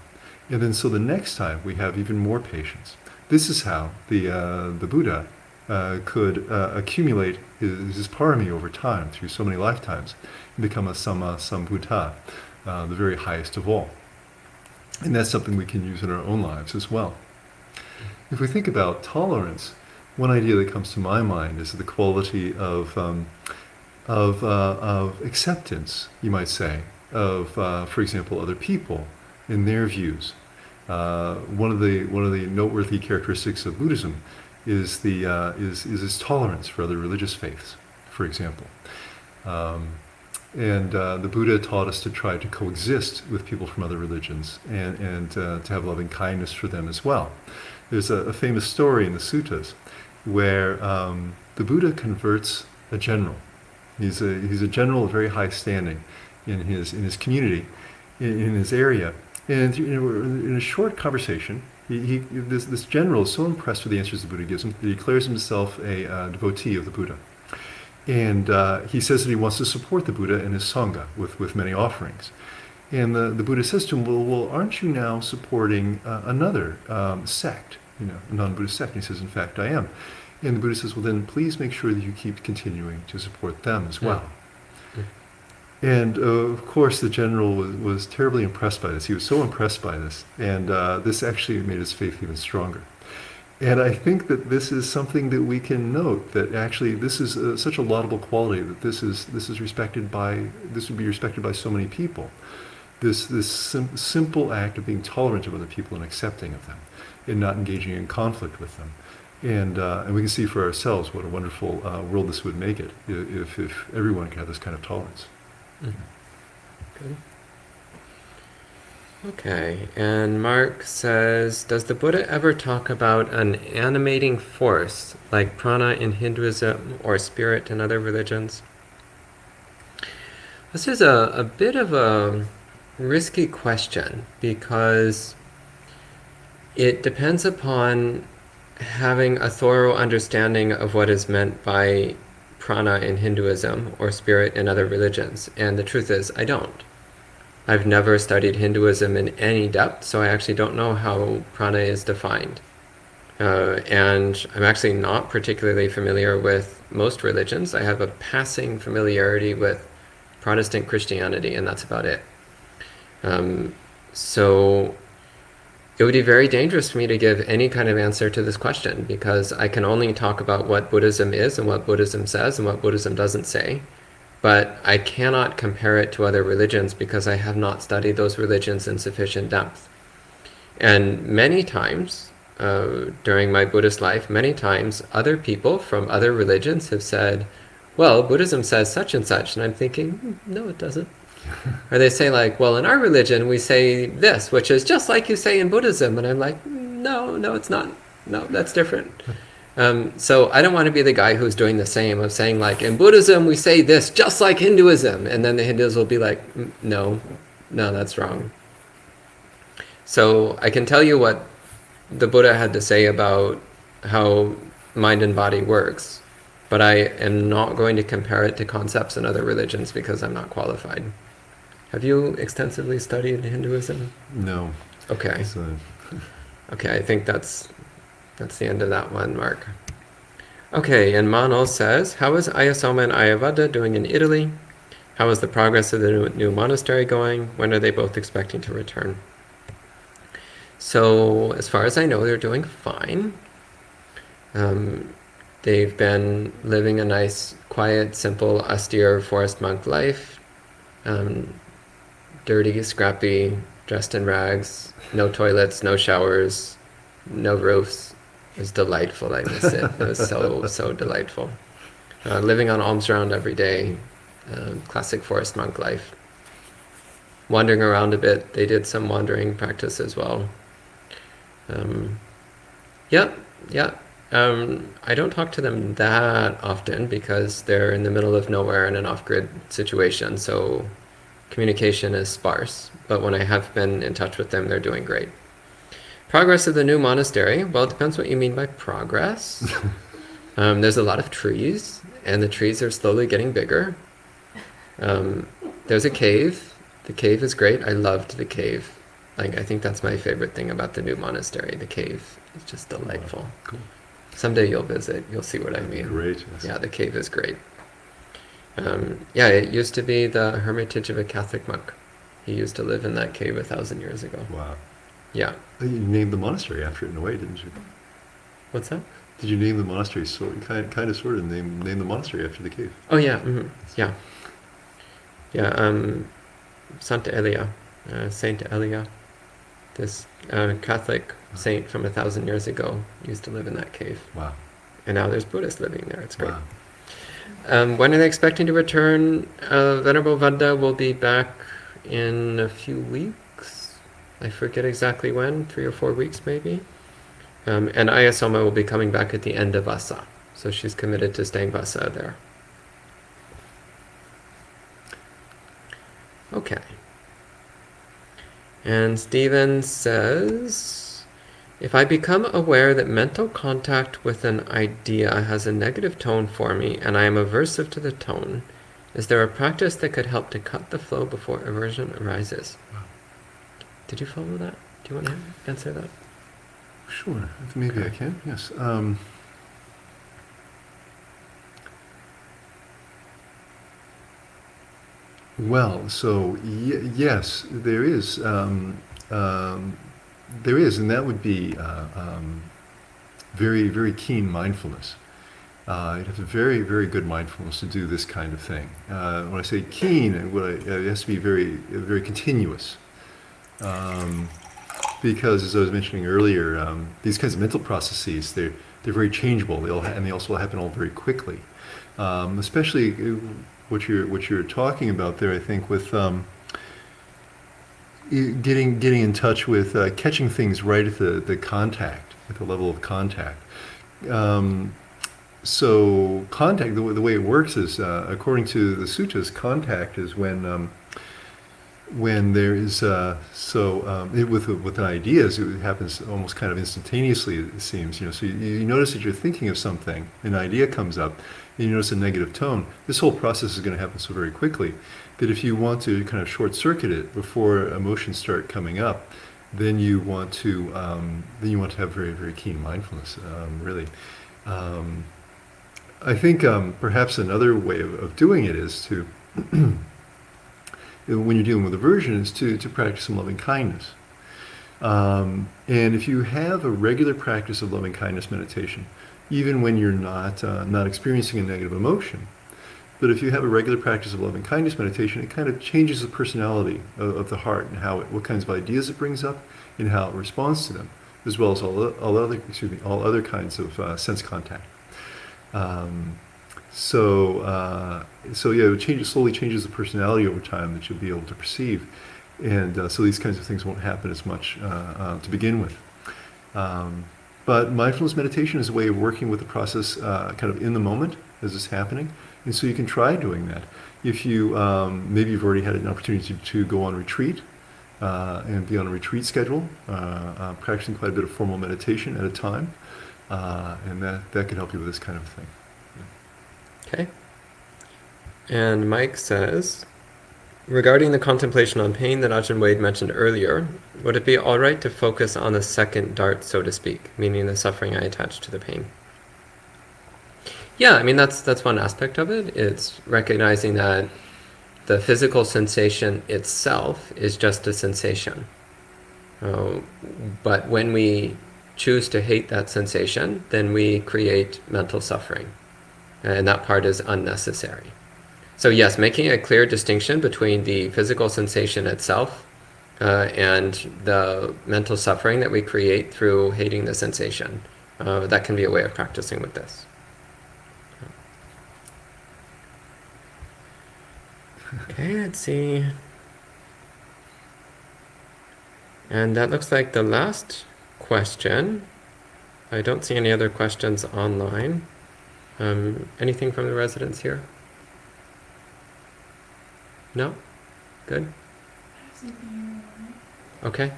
And then so the next time we have even more patience. This is how the Buddha could accumulate his parami over time, through so many lifetimes, and become a Sama Sambuddha, the very highest of all. And that's something we can use in our own lives as well. If we think about tolerance, one idea that comes to my mind is the quality of acceptance, you might say, of, for example, other people and their views. One of the noteworthy characteristics of Buddhism is its tolerance for other religious faiths, for example. The Buddha taught us to try to coexist with people from other religions and to have loving kindness for them as well. There's a famous story in the suttas where the Buddha converts a general. He's a general of very high standing in his community, in his area. And in a short conversation, this general is so impressed with the answers the Buddha gives him that he declares himself a devotee of the Buddha. And he says that he wants to support the Buddha and his Sangha with many offerings. And the Buddha says to him, well, aren't you now supporting another sect, a non-Buddhist sect? And he says, in fact, I am. And the Buddha says, well, then please make sure that you keep continuing to support them as well. Yeah. And of course, the general was terribly impressed by this. He was so impressed by this. And this actually made his faith even stronger. And I think that this is something that we can note, that actually this is such a laudable quality, that this would be respected by so many people. This simple act of being tolerant of other people and accepting of them, and not engaging in conflict with them. And we can see for ourselves what a wonderful world this would make it if everyone could have this kind of tolerance. Mhm. Good. Okay, and Mark says, does the Buddha ever talk about an animating force like prana in Hinduism or spirit in other religions? This is a bit of a risky question because it depends upon having a thorough understanding of what is meant by prana in Hinduism or spirit in other religions. And the truth is, I don't. I've never studied Hinduism in any depth, so I actually don't know how prana is defined. And I'm actually not particularly familiar with most religions. I have a passing familiarity with Protestant Christianity, and that's about it. So it would be very dangerous for me to give any kind of answer to this question because I can only talk about what Buddhism is and what Buddhism says and what Buddhism doesn't say. But I cannot compare it to other religions because I have not studied those religions in sufficient depth. And many times during my Buddhist life, many times other people from other religions have said, well, Buddhism says such and such. And I'm thinking, no, it doesn't. Or they say like, well, in our religion, we say this, which is just like you say in Buddhism. And I'm like, no, it's not. No, that's different. So I don't want to be the guy who's doing the same of saying like, in Buddhism, we say this just like Hinduism. And then the Hindus will be like, no, that's wrong. So I can tell you what the Buddha had to say about how mind and body works, but I am not going to compare it to concepts in other religions because I'm not qualified. Have you extensively studied Hinduism? No. Okay. Okay, I think that's the end of that one, Mark. Okay, and Manal says, how is Ayasoma and Ayavada doing in Italy? How is the progress of the new monastery going? When are they both expecting to return? So, as far as I know, they're doing fine. They've been living a nice, quiet, simple, austere forest monk life. Dirty, scrappy, dressed in rags, no toilets, no showers, no roofs. It was delightful. I miss it. It was so delightful. Living on alms round every day. Classic forest monk life. Wandering around a bit. They did some wandering practice as well. Yeah. I don't talk to them that often because they're in the middle of nowhere in an off-grid situation, so communication is sparse. But when I have been in touch with them, they're doing great. Progress of the new monastery. Well, it depends what you mean by progress. There's a lot of trees, and the trees are slowly getting bigger. There's a cave. The cave is great. I loved the cave. Like, I think that's my favorite thing about the new monastery. The cave is just delightful. Cool. Someday you'll visit. You'll see what I mean. Great. Yes. Yeah, the cave is great. It used to be the hermitage of a Catholic monk. He used to live in that cave 1,000 years ago. Wow. Yeah. You named the monastery after it in a way, didn't you? What's that? Did you name the monastery sort of name the monastery after the cave? Oh yeah. Mm-hmm. Yeah. Yeah. Santa Elia, Saint Elia, this Catholic saint from 1,000 years ago used to live in that cave. Wow. And now there's Buddhists living there. It's great. Wow. When are they expecting to return? Venerable Vanda will be back in a few weeks. I forget exactly when, 3 or 4 weeks maybe. And Ayasoma will be coming back at the end of Vasa. So she's committed to staying Vasa there. Okay. And Stephen says, if I become aware that mental contact with an idea has a negative tone for me and I am aversive to the tone, is there a practice that could help to cut the flow before aversion arises? Wow. Did you follow that? Do you want to answer that? Sure. Maybe I can. Yes. Well, so yes, there is. There is, and that would be very, very keen mindfulness. You'd have a very, very good mindfulness to do this kind of thing. When I say keen, it has to be very, very continuous. Because, as I was mentioning earlier, these kinds of mental processes, they're very changeable. And they also happen all very quickly. Especially what you're talking about there, I think, with getting in touch with catching things right at the contact, at the level of contact. So contact, the way it works is, according to the sutras, contact is when there is with ideas, it happens almost kind of instantaneously, it seems. So you notice that you're thinking of something, an idea comes up, and you notice a negative tone. This whole process is going to happen so very quickly that if you want to kind of short circuit it before emotions start coming up, then you want to have very, very keen mindfulness, really. I think perhaps another way of doing it is to when you're dealing with aversion, is to practice some loving kindness. And if you have a regular practice of loving kindness meditation, even when you're not experiencing a negative emotion, but if you have a regular practice of loving kindness meditation, it kind of changes the personality of the heart and what kinds of ideas it brings up and how it responds to them, as well as all other kinds of sense contact. So it slowly changes the personality over time that you'll be able to perceive, and so these kinds of things won't happen as much to begin with. But mindfulness meditation is a way of working with the process kind of in the moment as it's happening, and so you can try doing that. If you maybe you've already had an opportunity to go on retreat and be on a retreat schedule, practicing quite a bit of formal meditation at a time, and that can help you with this kind of thing. Okay. And Mike says, regarding the contemplation on pain that Ajahn Wade mentioned earlier, would it be all right to focus on the second dart, so to speak, meaning the suffering I attach to the pain? Yeah, I mean, that's one aspect of it. It's recognizing that the physical sensation itself is just a sensation. But when we choose to hate that sensation, then we create mental suffering. And that part is unnecessary. So yes, making a clear distinction between the physical sensation itself and the mental suffering that we create through hating the sensation. That can be a way of practicing with this. Okay, let's see. And that looks like the last question. I don't see any other questions online. Anything from the residents here? No? Good? I have something in mind. Okay,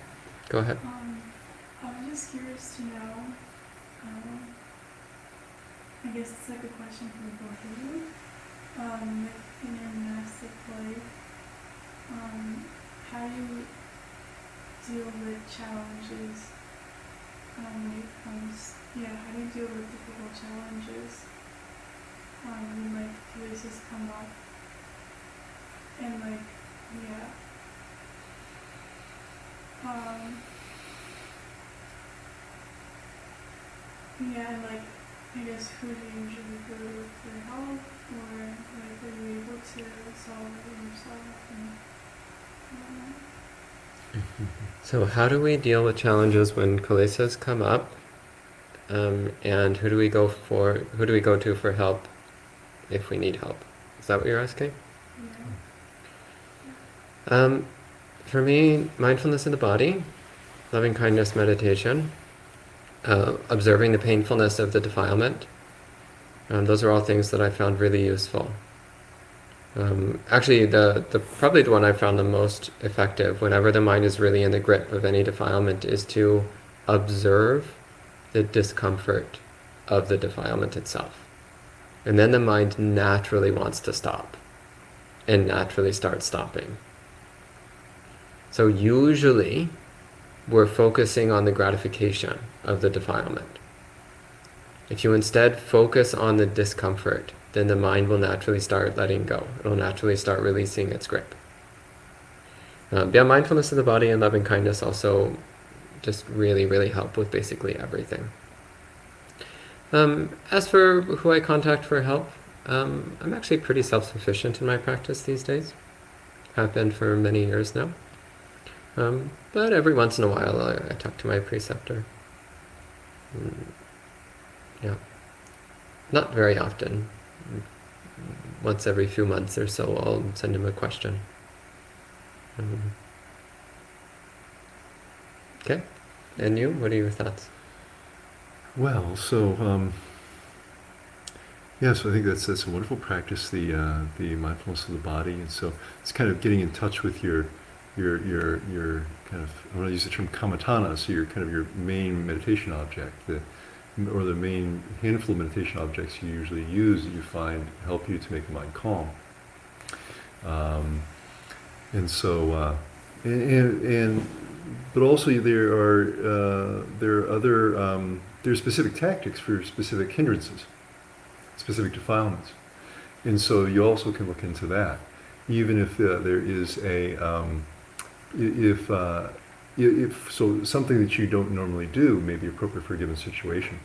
go ahead. I was just curious to know, I guess it's like a question for both of you. In your monastic life, how do you deal with challenges when it comes, how do you deal with difficult challenges when like choices come up and like, and like, I guess who do you usually go to for help, or like are you able to solve it yourself? So how do we deal with challenges when kilesas come up? And who do we go to for help if we need help? Is that what you're asking? Yeah. For me, mindfulness in the body, loving kindness meditation, observing the painfulness of the defilement. Those are all things that I found really useful. Actually, probably the one I found the most effective whenever the mind is really in the grip of any defilement is to observe the discomfort of the defilement itself. And then the mind naturally wants to stop and naturally starts stopping. So usually we're focusing on the gratification of the defilement. If you instead focus on the discomfort, then the mind will naturally start letting go. It'll naturally start releasing its grip. Mindfulness of the body and loving kindness also just really, really help with basically everything. As for who I contact for help, I'm actually pretty self-sufficient in my practice these days. Have been for many years now. But every once in a while I talk to my preceptor. Yeah. Not very often. Once every few months or so, I'll send him a question. Okay. And you? What are your thoughts? Well, so yeah, so I think that's a wonderful practice, the mindfulness of the body, and so it's kind of getting in touch with your kind of, I want to use the term kamatana, so your kind of your main meditation object, or the main handful of meditation objects you usually use that you find help you to make the mind calm. And so, and but also there are other there are specific tactics for specific hindrances, specific defilements, and so you also can look into that, even if there is a if so something that you don't normally do may be appropriate for a given situation.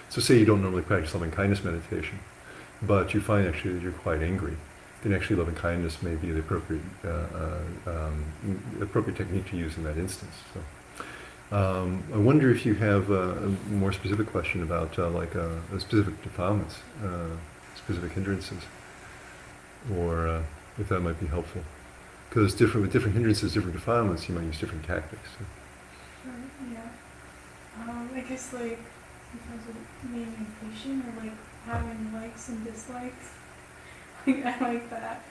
So say you don't normally practice loving kindness meditation, but you find actually that you're quite angry, then actually loving kindness may be the appropriate technique to use in that instance. So I wonder if you have a more specific question about specific defilements, specific hindrances, or if that might be helpful. Because with different hindrances, different defilements, you might use different tactics. So. Sure, yeah. I guess like sometimes with being impatient or like having likes and dislikes. Like I like that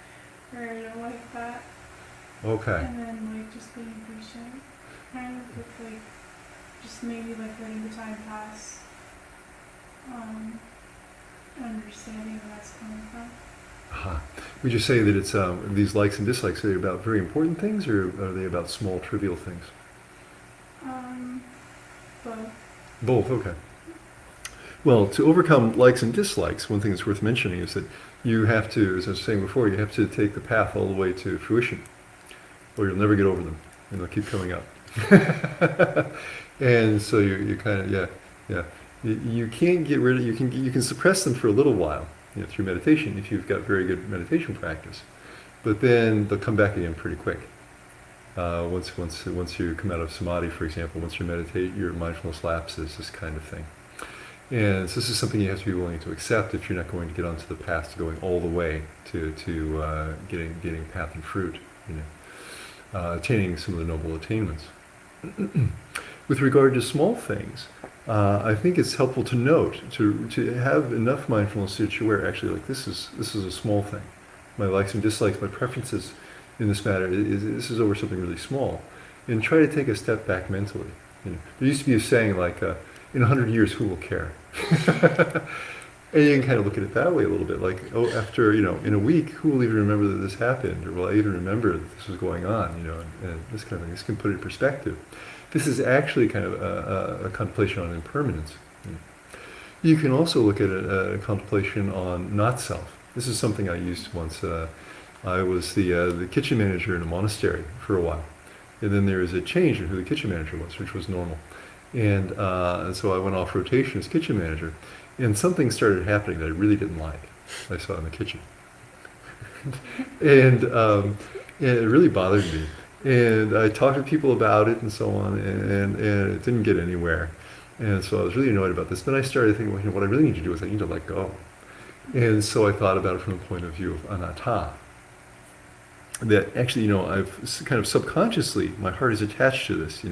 or I don't like that. Okay. And then like just being patient. Kind of with like just maybe like letting the time pass. Understanding where that's coming from. Uh-huh. Would you say that it's these likes and dislikes, are they about very important things, or are they about small, trivial things? Both. Both, okay. Well, to overcome likes and dislikes, one thing that's worth mentioning is that you have to, as I was saying before, you have to take the path all the way to fruition, or you'll never get over them, and they'll keep coming up. And so you kind of, yeah. You can't get rid of, you can suppress them for a little while, through meditation, if you've got very good meditation practice. But then they'll come back again pretty quick. Once you come out of samadhi, for example, once you meditate, your mindfulness lapses, this kind of thing. And so this is something you have to be willing to accept if you're not going to get onto the path to going all the way to getting path and fruit, attaining some of the noble attainments. With regard to small things, I think it's helpful to note, to have enough mindfulness that you're aware, actually, like this is a small thing. My likes and dislikes, my preferences in this matter, this is over something really small. And try to take a step back mentally. There used to be a saying like, in 100 years, who will care? And you can kind of look at it that way a little bit, like, oh, after, in a week, who will even remember that this happened? Or will I even remember that this was going on, and this kind of thing. This can put it in perspective. This is actually kind of a contemplation on impermanence. You can also look at a contemplation on not self. This is something I used once. I was the kitchen manager in a monastery for a while. And then there was a change in who the kitchen manager was, which was normal. And so I went off rotation as kitchen manager. And something started happening that I really didn't like. I saw in the kitchen. And it really bothered me. And I talked to people about it and so on, and it didn't get anywhere. And so I was really annoyed about this. Then I started thinking, well, what I really need to do is I need to let go. And so I thought about it from the point of view of anatta. That actually, I've kind of subconsciously, my heart is attached to this,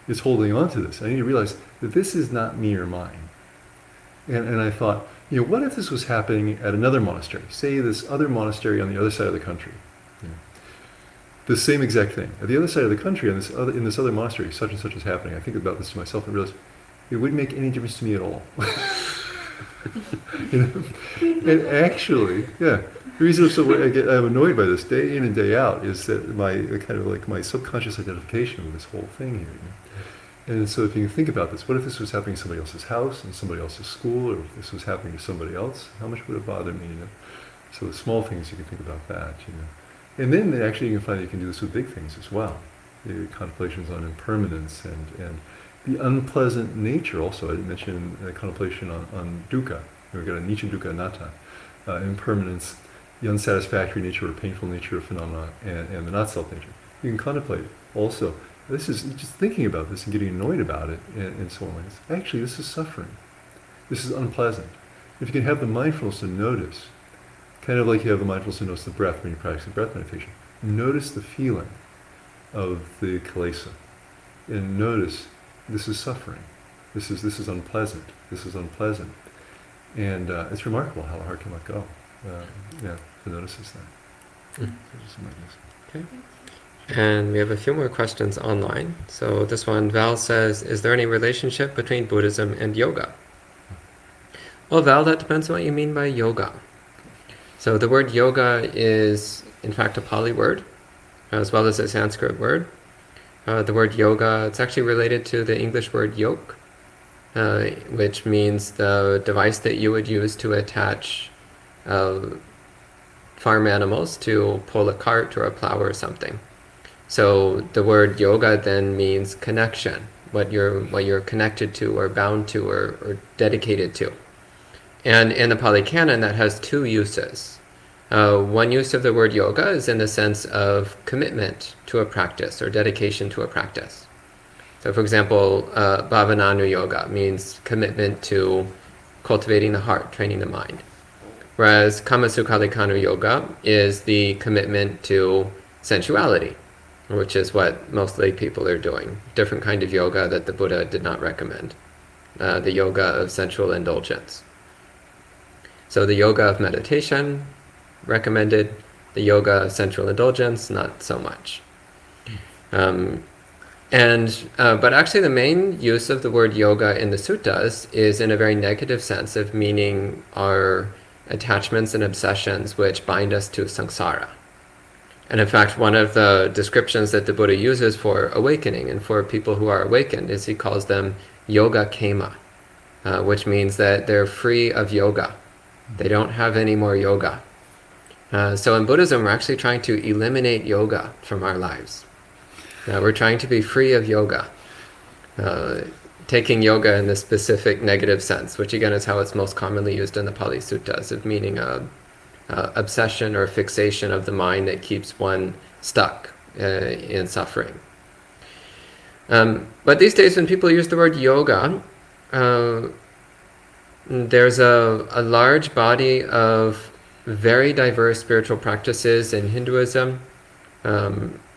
it's holding on to this. I need to realize that this is not me or mine. And I thought, what if this was happening at another monastery? Say this other monastery on the other side of the country. The same exact thing. At the other side of the country, in this other monastery, such and such is happening. I think about this to myself and realize it wouldn't make any difference to me at all. And actually, the reason I'm annoyed by this day in and day out is that my subconscious identification with this whole thing here. And so if you can think about this, what if this was happening in somebody else's house, in somebody else's school, or if this was happening to somebody else? How much would it bother me? So the small things, you can think about that. And then actually you can find that you can do this with big things as well. The contemplations on impermanence and the unpleasant nature also. I mentioned contemplation on dukkha. We've got a anicca, dukkha, anatta. Impermanence, the unsatisfactory nature or painful nature of phenomena, and the not-self nature. You can contemplate it. Also, this is just thinking about this and getting annoyed about it and so on. Actually, this is suffering. This is unpleasant. If you can have the mindfulness to notice, kind of like you have the mindfulness to notice the breath when you practice the breath meditation, notice the feeling of the kilesa, and notice this is suffering. This is unpleasant. This is unpleasant. And it's remarkable how the heart can let go. Yeah, to notices that. Mm. So just like this. Okay. And we have a few more questions online. So this one, Val says, is there any relationship between Buddhism and yoga? Well, Val, that depends on what you mean by yoga. So the word yoga is, in fact, a Pali word, as well as a Sanskrit word. The word yoga, it's actually related to the English word yoke, which means the device that you would use to attach farm animals to pull a cart or a plow or something. So the word yoga then means connection, what you're connected to or bound to or dedicated to. And in the Pali Canon, that has two uses. One use of the word yoga is in the sense of commitment to a practice or dedication to a practice. So for example, Bhavananu Yoga means commitment to cultivating the heart, training the mind. Whereas Kamasukalikanu Yoga is the commitment to sensuality, which is what most lay people are doing. Different kind of yoga that the Buddha did not recommend. The yoga of sensual indulgence. So the yoga of meditation, recommended. The yoga of sensual indulgence, not so much. But actually the main use of the word yoga in the suttas is in a very negative sense of meaning our attachments and obsessions which bind us to samsara. And in fact, one of the descriptions that the Buddha uses for awakening and for people who are awakened is he calls them yoga kema, which means that they're free of yoga. They don't have any more yoga. So in Buddhism, we're actually trying to eliminate yoga from our lives. We're trying to be free of yoga, taking yoga in the specific negative sense, which again is how it's most commonly used in the Pali Suttas, of meaning obsession or fixation of the mind that keeps one stuck in suffering. But these days when people use the word yoga, there's a large body of very diverse spiritual practices in Hinduism,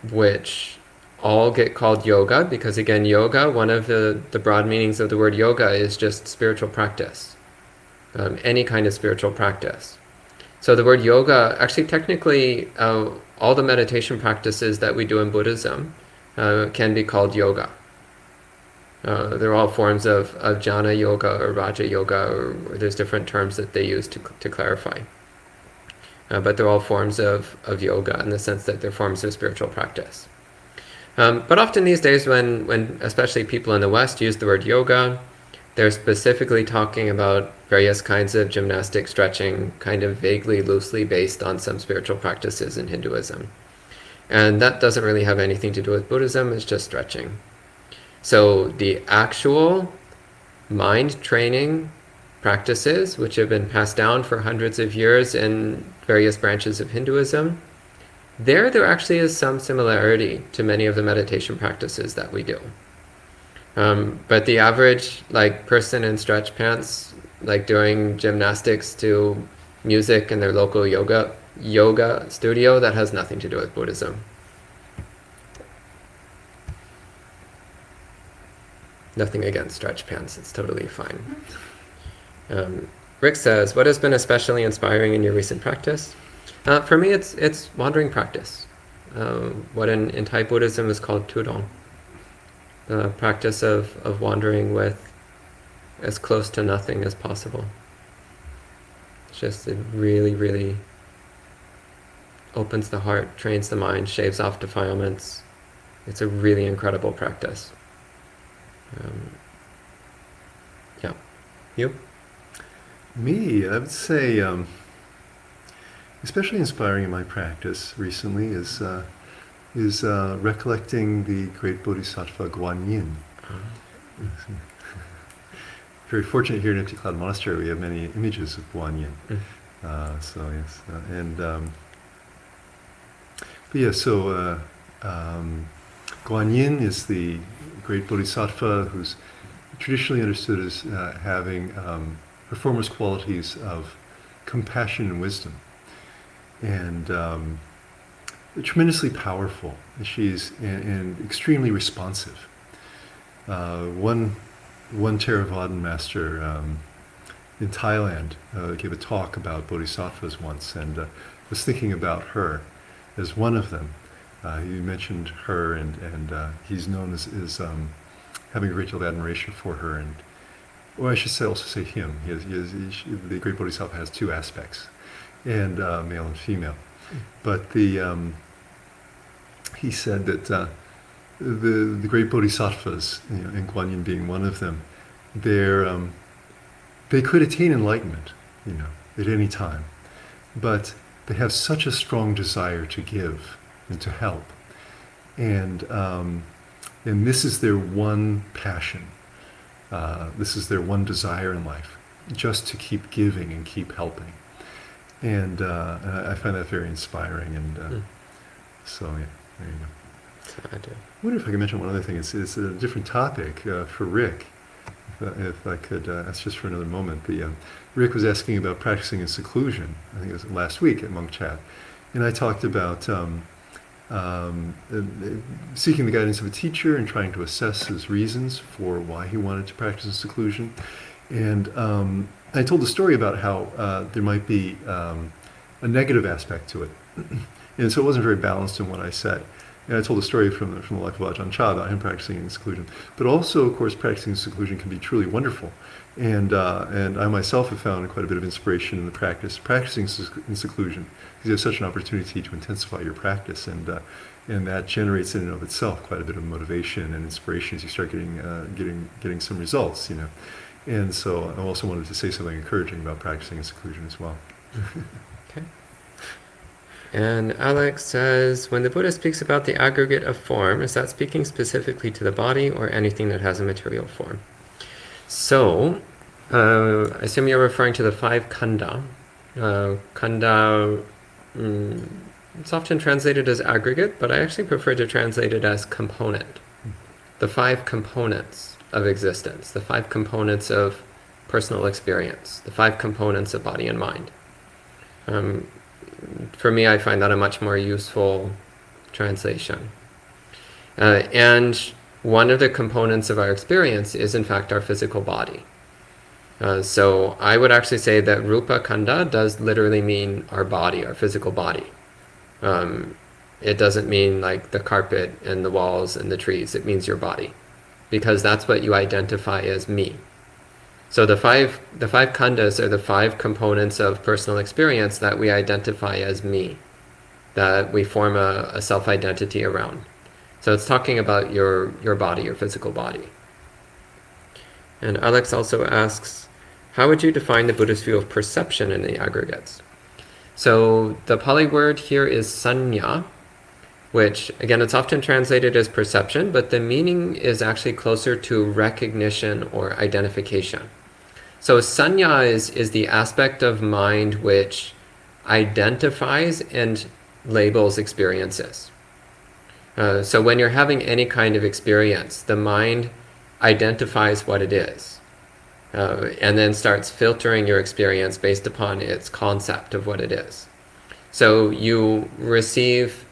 which all get called yoga, because again, yoga, one of the broad meanings of the word yoga is just spiritual practice, any kind of spiritual practice. So the word yoga, actually technically, all the meditation practices that we do in Buddhism can be called yoga. They're all forms of jhana yoga or raja yoga, or there's different terms that they use to clarify. But they're all forms of yoga in the sense that they're forms of spiritual practice. But often these days when especially people in the West use the word yoga, they're specifically talking about various kinds of gymnastic stretching, kind of vaguely, loosely based on some spiritual practices in Hinduism. And that doesn't really have anything to do with Buddhism, it's just stretching. So the actual mind training practices, which have been passed down for hundreds of years in various branches of Hinduism, there actually is some similarity to many of the meditation practices that we do. But the average person in stretch pants, doing gymnastics to music in their local yoga studio, that has nothing to do with Buddhism. Nothing against stretch pants, it's totally fine. Rick says, what has been especially inspiring in your recent practice? For me, it's wandering practice. What in Thai Buddhism is called Tudong. The practice of wandering with as close to nothing as possible. It's just, it really, really opens the heart, trains the mind, shaves off defilements. It's a really incredible practice. Yeah. You? Me, I would say, especially inspiring in my practice recently is recollecting the great Bodhisattva Guan Yin. Very fortunate here in Empty Cloud Monastery, we have many images of Guan Yin. So yes, Guan Yin is the great Bodhisattva who's traditionally understood as having performance qualities of compassion and wisdom, and tremendously powerful. She's and extremely responsive. One Theravadan master in Thailand gave a talk about bodhisattvas once, and was thinking about her as one of them. He mentioned her, and he's known as having a great deal of admiration for her, and well, I should also say him. The great bodhisattva has two aspects, and male and female. But he said that the great bodhisattvas, and Guan Yin being one of them, they could attain enlightenment, at any time, but they have such a strong desire to give and to help, and this is their one passion. This is their one desire in life, just to keep giving and keep helping, and I find that very inspiring. And so, yeah, there you go. I do. I wonder if I could mention one other thing. It's a different topic for Rick. If I could, that's just for another moment. Rick was asking about practicing in seclusion. I think it was last week at Monk Chat, and I talked about seeking the guidance of a teacher and trying to assess his reasons for why he wanted to practice in seclusion. And I told the story about how there might be a negative aspect to it, and so it wasn't very balanced in what I said. And I told a story from the life of Ajahn Chah about him practicing in seclusion. But also, of course, practicing in seclusion can be truly wonderful. And I myself have found quite a bit of inspiration in the practicing in seclusion, because you have such an opportunity to intensify your practice, and that generates in and of itself quite a bit of motivation and inspiration as you start getting some results, And so I also wanted to say something encouraging about practicing in seclusion as well. Okay. And Alex says, when the Buddha speaks about the aggregate of form, is that speaking specifically to the body or anything that has a material form? So, I assume you're referring to the 5 khandha. Khandha, it's often translated as aggregate, but I actually prefer to translate it as component. The 5 components of existence, the 5 components of personal experience, the 5 components of body and mind. For me, I find that a much more useful translation. And one of the components of our experience is, in fact, our physical body. So I would actually say that Rupa Khandha does literally mean our body, our physical body. It doesn't mean like the carpet and the walls and the trees. It means your body, because that's what you identify as me. So the five khandhas are the 5 components of personal experience that we identify as me, that we form a self-identity around. So it's talking about your body, your physical body. And Alex also asks, how would you define the Buddhist view of perception in the aggregates? So the Pali word here is sanya, which, again, it's often translated as perception, but the meaning is actually closer to recognition or identification. So sanya is the aspect of mind which identifies and labels experiences. So when you're having any kind of experience, the mind identifies what it is, and then starts filtering your experience based upon its concept of what it is. So you receive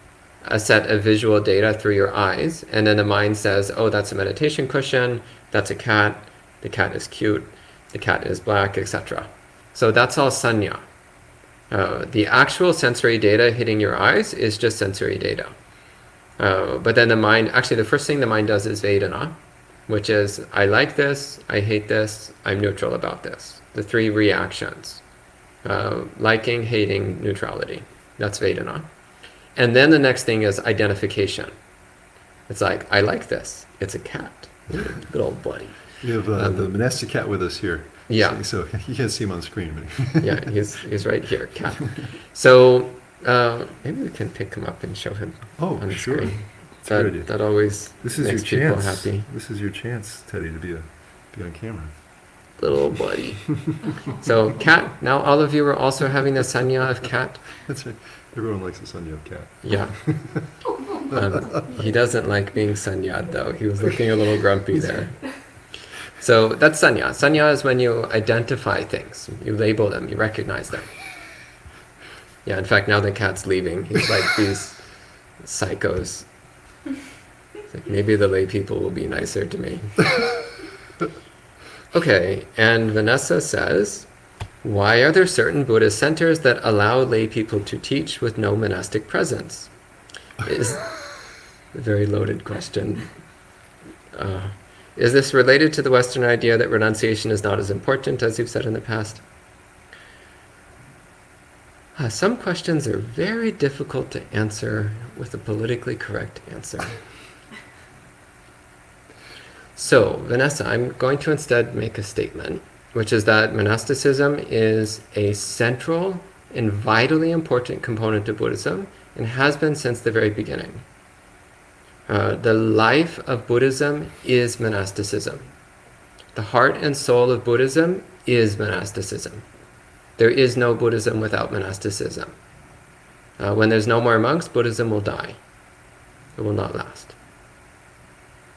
a set of visual data through your eyes, and then the mind says, oh, that's a meditation cushion, that's a cat, the cat is cute, the cat is black, etc. So that's all sanya. The actual sensory data hitting your eyes is just sensory data. But then the mind, actually the first thing the mind does is Vedana, which is, I like this, I hate this, I'm neutral about this. The 3 reactions. Liking, hating, neutrality. That's Vedana. And then the next thing is identification. It's like, I like this, it's a cat. Good old buddy. We have the monastic cat with us here. Yeah. So you can't see him on screen. But Yeah, he's right here, cat. So maybe we can pick him up and show him on the sure. screen. That's a good idea. That always This is makes your people chance. happy. This is your chance, Teddy, to be on camera. Little buddy. So cat, now all of you are also having the sanya of cat. That's right. Everyone likes the sanya of cat. Yeah. He doesn't like being sanyad though. He was looking a little grumpy there. So that's sanya. Sanya is when you identify things. You label them, you recognize them. Yeah, in fact, now the cat's leaving. He's like these psychos. It's like, maybe the lay people will be nicer to me. Okay, and Vanessa says, why are there certain Buddhist centers that allow lay people to teach with no monastic presence? Is a very loaded question. Is this related to the Western idea that renunciation is not as important as you've said in the past? Some questions are very difficult to answer with a politically correct answer. So, Vanessa, I'm going to instead make a statement, which is that monasticism is a central and vitally important component of Buddhism and has been since the very beginning. The life of Buddhism is monasticism. The heart and soul of Buddhism is monasticism. There is no Buddhism without monasticism. When there's no more monks, Buddhism will die. It will not last.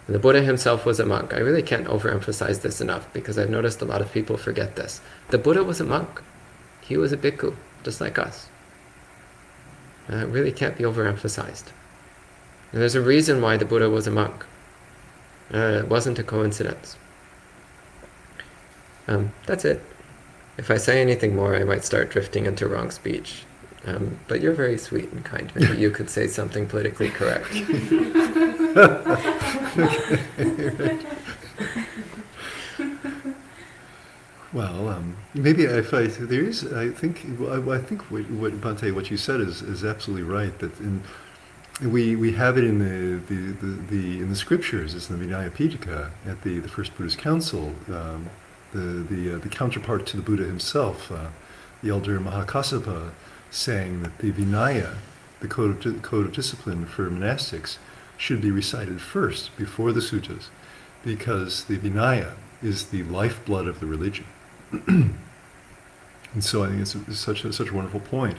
And the Buddha himself was a monk. I really can't overemphasize this enough because I've noticed a lot of people forget this. The Buddha was a monk. He was a bhikkhu, just like us. It really can't be overemphasized. And there's a reason why the Buddha was a monk. It wasn't a coincidence. That's it. If I say anything more, I might start drifting into wrong speech. But you're very sweet and kind. Maybe you could say something politically correct. Well, maybe if I there is, I think what Bhante, what you said is absolutely right. That we have it in the scriptures. It's in the Vinaya Pitaka at the first Buddhist council. The counterpart to the Buddha himself, the elder Mahakassapa, saying that the Vinaya, the code of discipline for monastics, should be recited first before the suttas, because the Vinaya is the lifeblood of the religion. And so I think it's such a wonderful point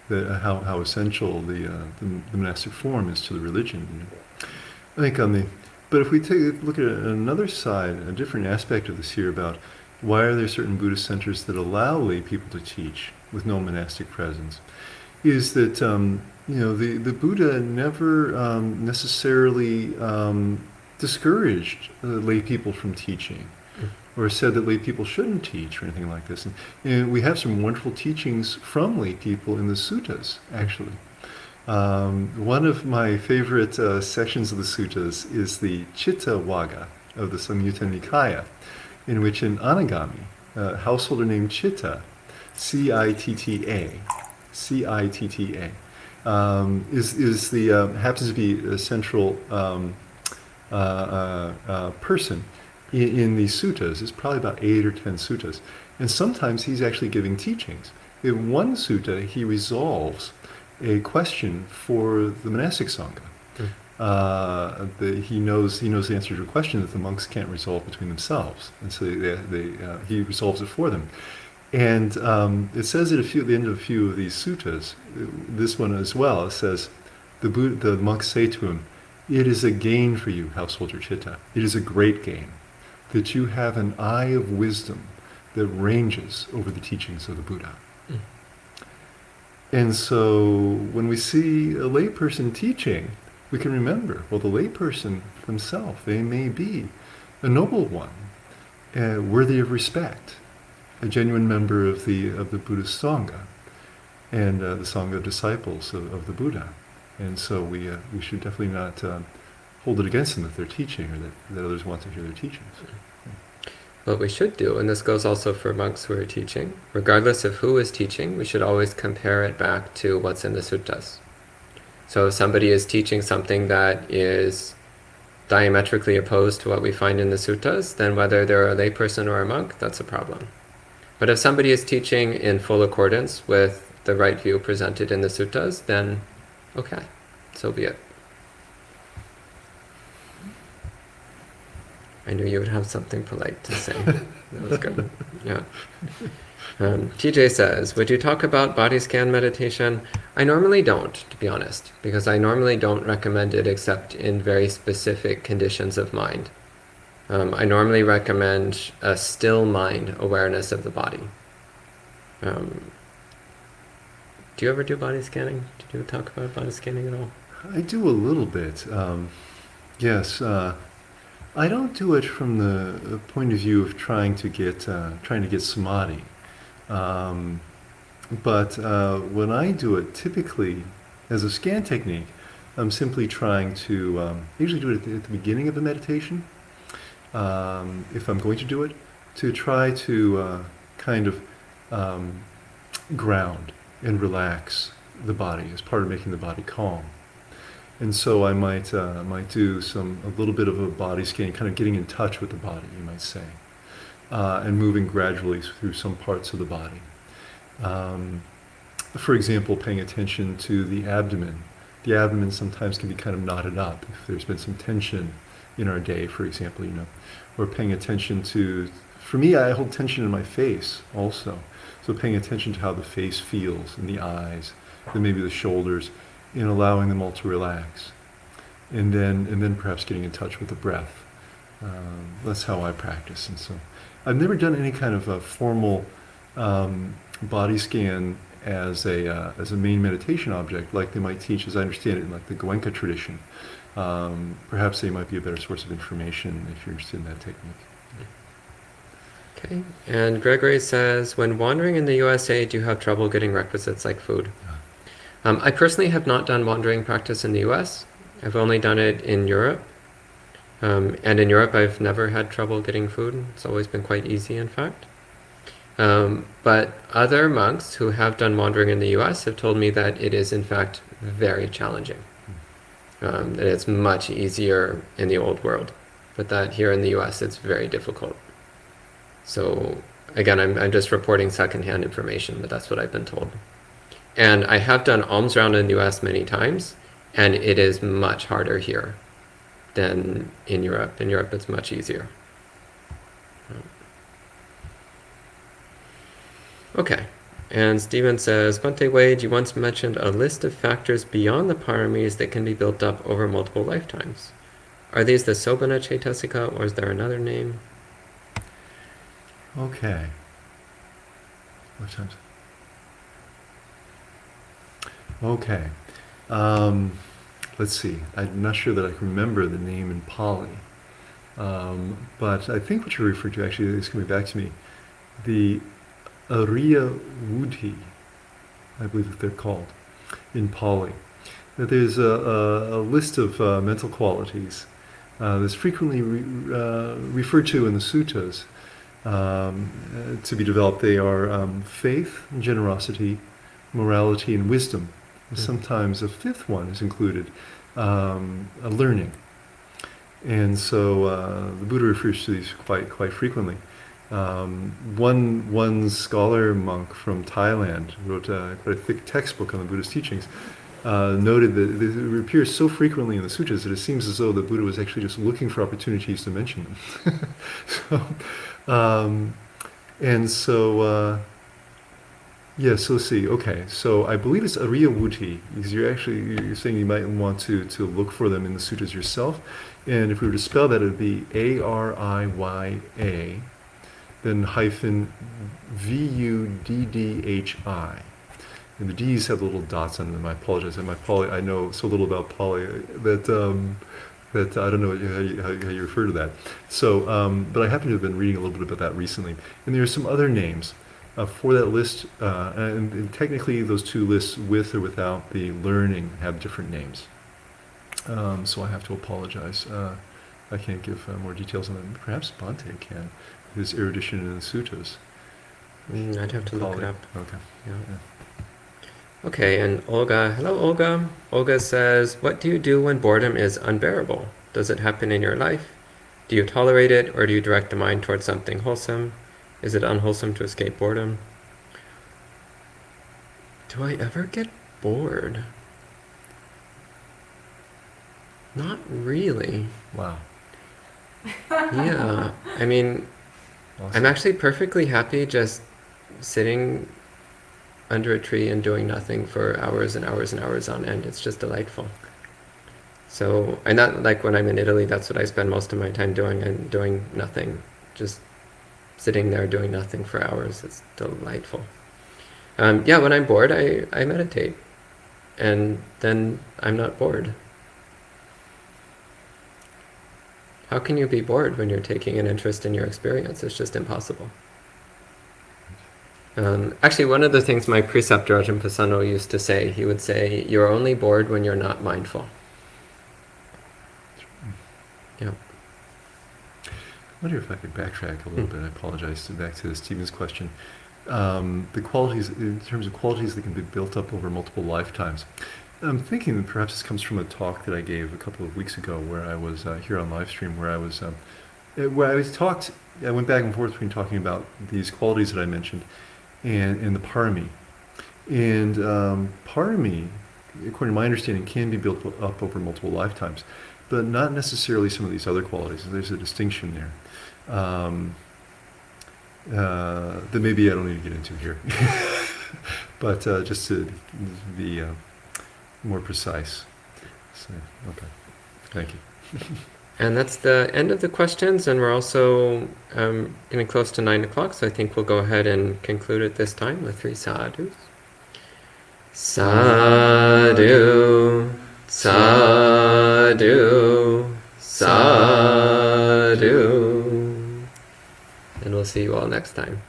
that how essential the monastic form is to the religion. I think but if we take a look at another side, a different aspect of this here about why are there certain Buddhist centers that allow lay people to teach with no monastic presence, is that the Buddha never necessarily discouraged lay people from teaching, or said that lay people shouldn't teach or anything like this. And we have some wonderful teachings from lay people in the suttas, actually. One of my favorite sections of the suttas is the Chitta Vaga of the Samyutta Nikaya, in which an anagami, a householder named Chitta, Citta, is the happens to be a central person in these suttas. It's probably about 8 or 10 suttas, and sometimes he's actually giving teachings. In one sutta, he resolves a question for the monastic sangha. He knows the answer to a question that the monks can't resolve between themselves, and so he resolves it for them. And it says at the end of a few of these suttas, this one as well, it says, the monks say to him, "It is a gain for you, householder Chitta. It is a great gain that you have an eye of wisdom that ranges over the teachings of the Buddha." And so when we see a layperson teaching, we can remember, well, the layperson themselves, they may be a noble one, worthy of respect, a genuine member of the Buddhist Sangha, and the Sangha disciples of the Buddha. And so we should definitely not hold it against them that they're teaching, or that others want to hear their teachings. What we should do, and this goes also for monks who are teaching, regardless of who is teaching, we should always compare it back to what's in the suttas. So if somebody is teaching something that is diametrically opposed to what we find in the suttas, then whether they're a layperson or a monk, that's a problem. But if somebody is teaching in full accordance with the right view presented in the suttas, then okay, so be it. I knew you would have something polite to say. That was good. Yeah. TJ says, would you talk about body scan meditation? I normally don't, to be honest, because I normally don't recommend it except in very specific conditions of mind. I normally recommend a still mind awareness of the body. Do you ever do body scanning? Did you talk about body scanning at all? I do a little bit. Yes, I don't do it from the point of view of trying to get samadhi. Um, but when I do it, typically as a scan technique, I'm simply trying to usually do it at the beginning of a meditation. If I'm going to do it, to try to kind of um, ground and relax the body as part of making the body calm. And so I might do a little bit of a body scan, kind of getting in touch with the body, you might say, and moving gradually through some parts of the body. Um, for example, paying attention to the abdomen. The abdomen sometimes can be kind of knotted up if there's been some tension in our day, for example, or paying attention to, for me, I hold tension in my face also. So paying attention to how the face feels and the eyes, then maybe the shoulders, and allowing them all to relax. And then perhaps getting in touch with the breath. That's how I practice. And so I've never done any kind of a formal body scan as a main meditation object, like they might teach, as I understand it, in like the Goenka tradition. Perhaps they might be a better source of information if you're interested in that technique. Okay. And Gregory says, when wandering in the USA, do you have trouble getting requisites like food? I personally have not done wandering practice in the US. I've only done it in Europe. And in Europe, I've never had trouble getting food. It's always been quite easy, in fact. But other monks who have done wandering in the US have told me that it is, in fact, very challenging. That it's much easier in the old world, but that here in the US, it's very difficult. So again, I'm just reporting secondhand information, but that's what I've been told. And I have done alms round in the US many times, and it is much harder here than in Europe. In Europe, it's much easier. Okay. And Stephen says, Bhante Wade, you once mentioned a list of factors beyond the paramis that can be built up over multiple lifetimes. Are these the Sobhana Chaitasika, or is there another name? Okay. Lifetimes. Okay. Let's see. I'm not sure that I can remember the name in Pali. But I think what you're referring to actually is coming back to me. The Ariya Wuddhi, I believe that they're called, in Pali. That there's a list of mental qualities that's frequently referred to in the suttas to be developed. They are faith, generosity, morality, and wisdom. Sometimes a fifth one is included, learning. And so the Buddha refers to these quite frequently. One scholar monk from Thailand wrote quite a thick textbook on the Buddha's teachings, noted that it appears so frequently in the sutras that it seems as though the Buddha was actually just looking for opportunities to mention them. Yes, so let's see. Okay, so I believe it's Ariya Wuddhi, because you're saying you might want to look for them in the sutras yourself. And if we were to spell that, it would be Ariya, then hyphen Vuddhi. And the D's have little dots on them. I apologize. I know so little about Pali that I don't know how you refer to that. So, but I happen to have been reading a little bit about that recently. And there are some other names for that list. And technically, those two lists, with or without the learning, have different names. So I have to apologize. I can't give more details on that. Perhaps Bhante can. His erudition in the suttas. I'd have to look it up. Okay. Yeah. Okay, and Olga. Hello, Olga. Olga says, what do you do when boredom is unbearable? Does it happen in your life? Do you tolerate it, or do you direct the mind towards something wholesome? Is it unwholesome to escape boredom? Do I ever get bored? Not really. Wow. Yeah, I mean, Awesome. I'm actually perfectly happy just sitting under a tree and doing nothing for hours and hours and hours on end. It's just delightful. So, and that, like when I'm in Italy, that's what I spend most of my time doing. I'm doing nothing, just sitting there doing nothing for hours. It's delightful. Yeah, when I'm bored, I meditate, and then I'm not bored. How can you be bored when you're taking an interest in your experience? It's just impossible. Actually, one of the things my preceptor Ajahn Pasano used to say, he would say, "You're only bored when you're not mindful." Yeah. I wonder if I could backtrack a little bit. I apologize. Back to Stephen's question. The qualities, in terms of qualities that can be built up over multiple lifetimes. I'm thinking that perhaps this comes from a talk that I gave a couple of weeks ago, where I was here on live stream, where I went back and forth between talking about these qualities that I mentioned and the parami. And parami, according to my understanding, can be built up over multiple lifetimes, but not necessarily some of these other qualities. There's a distinction there that maybe I don't need to get into here. But just to be more precise. So, okay, thank you. And that's the end of the questions, and we're also getting close to 9 o'clock, so I think we'll go ahead and conclude at this time with 3 sadhus. Sadhu, sadhu, sadhu. And we'll see you all next time.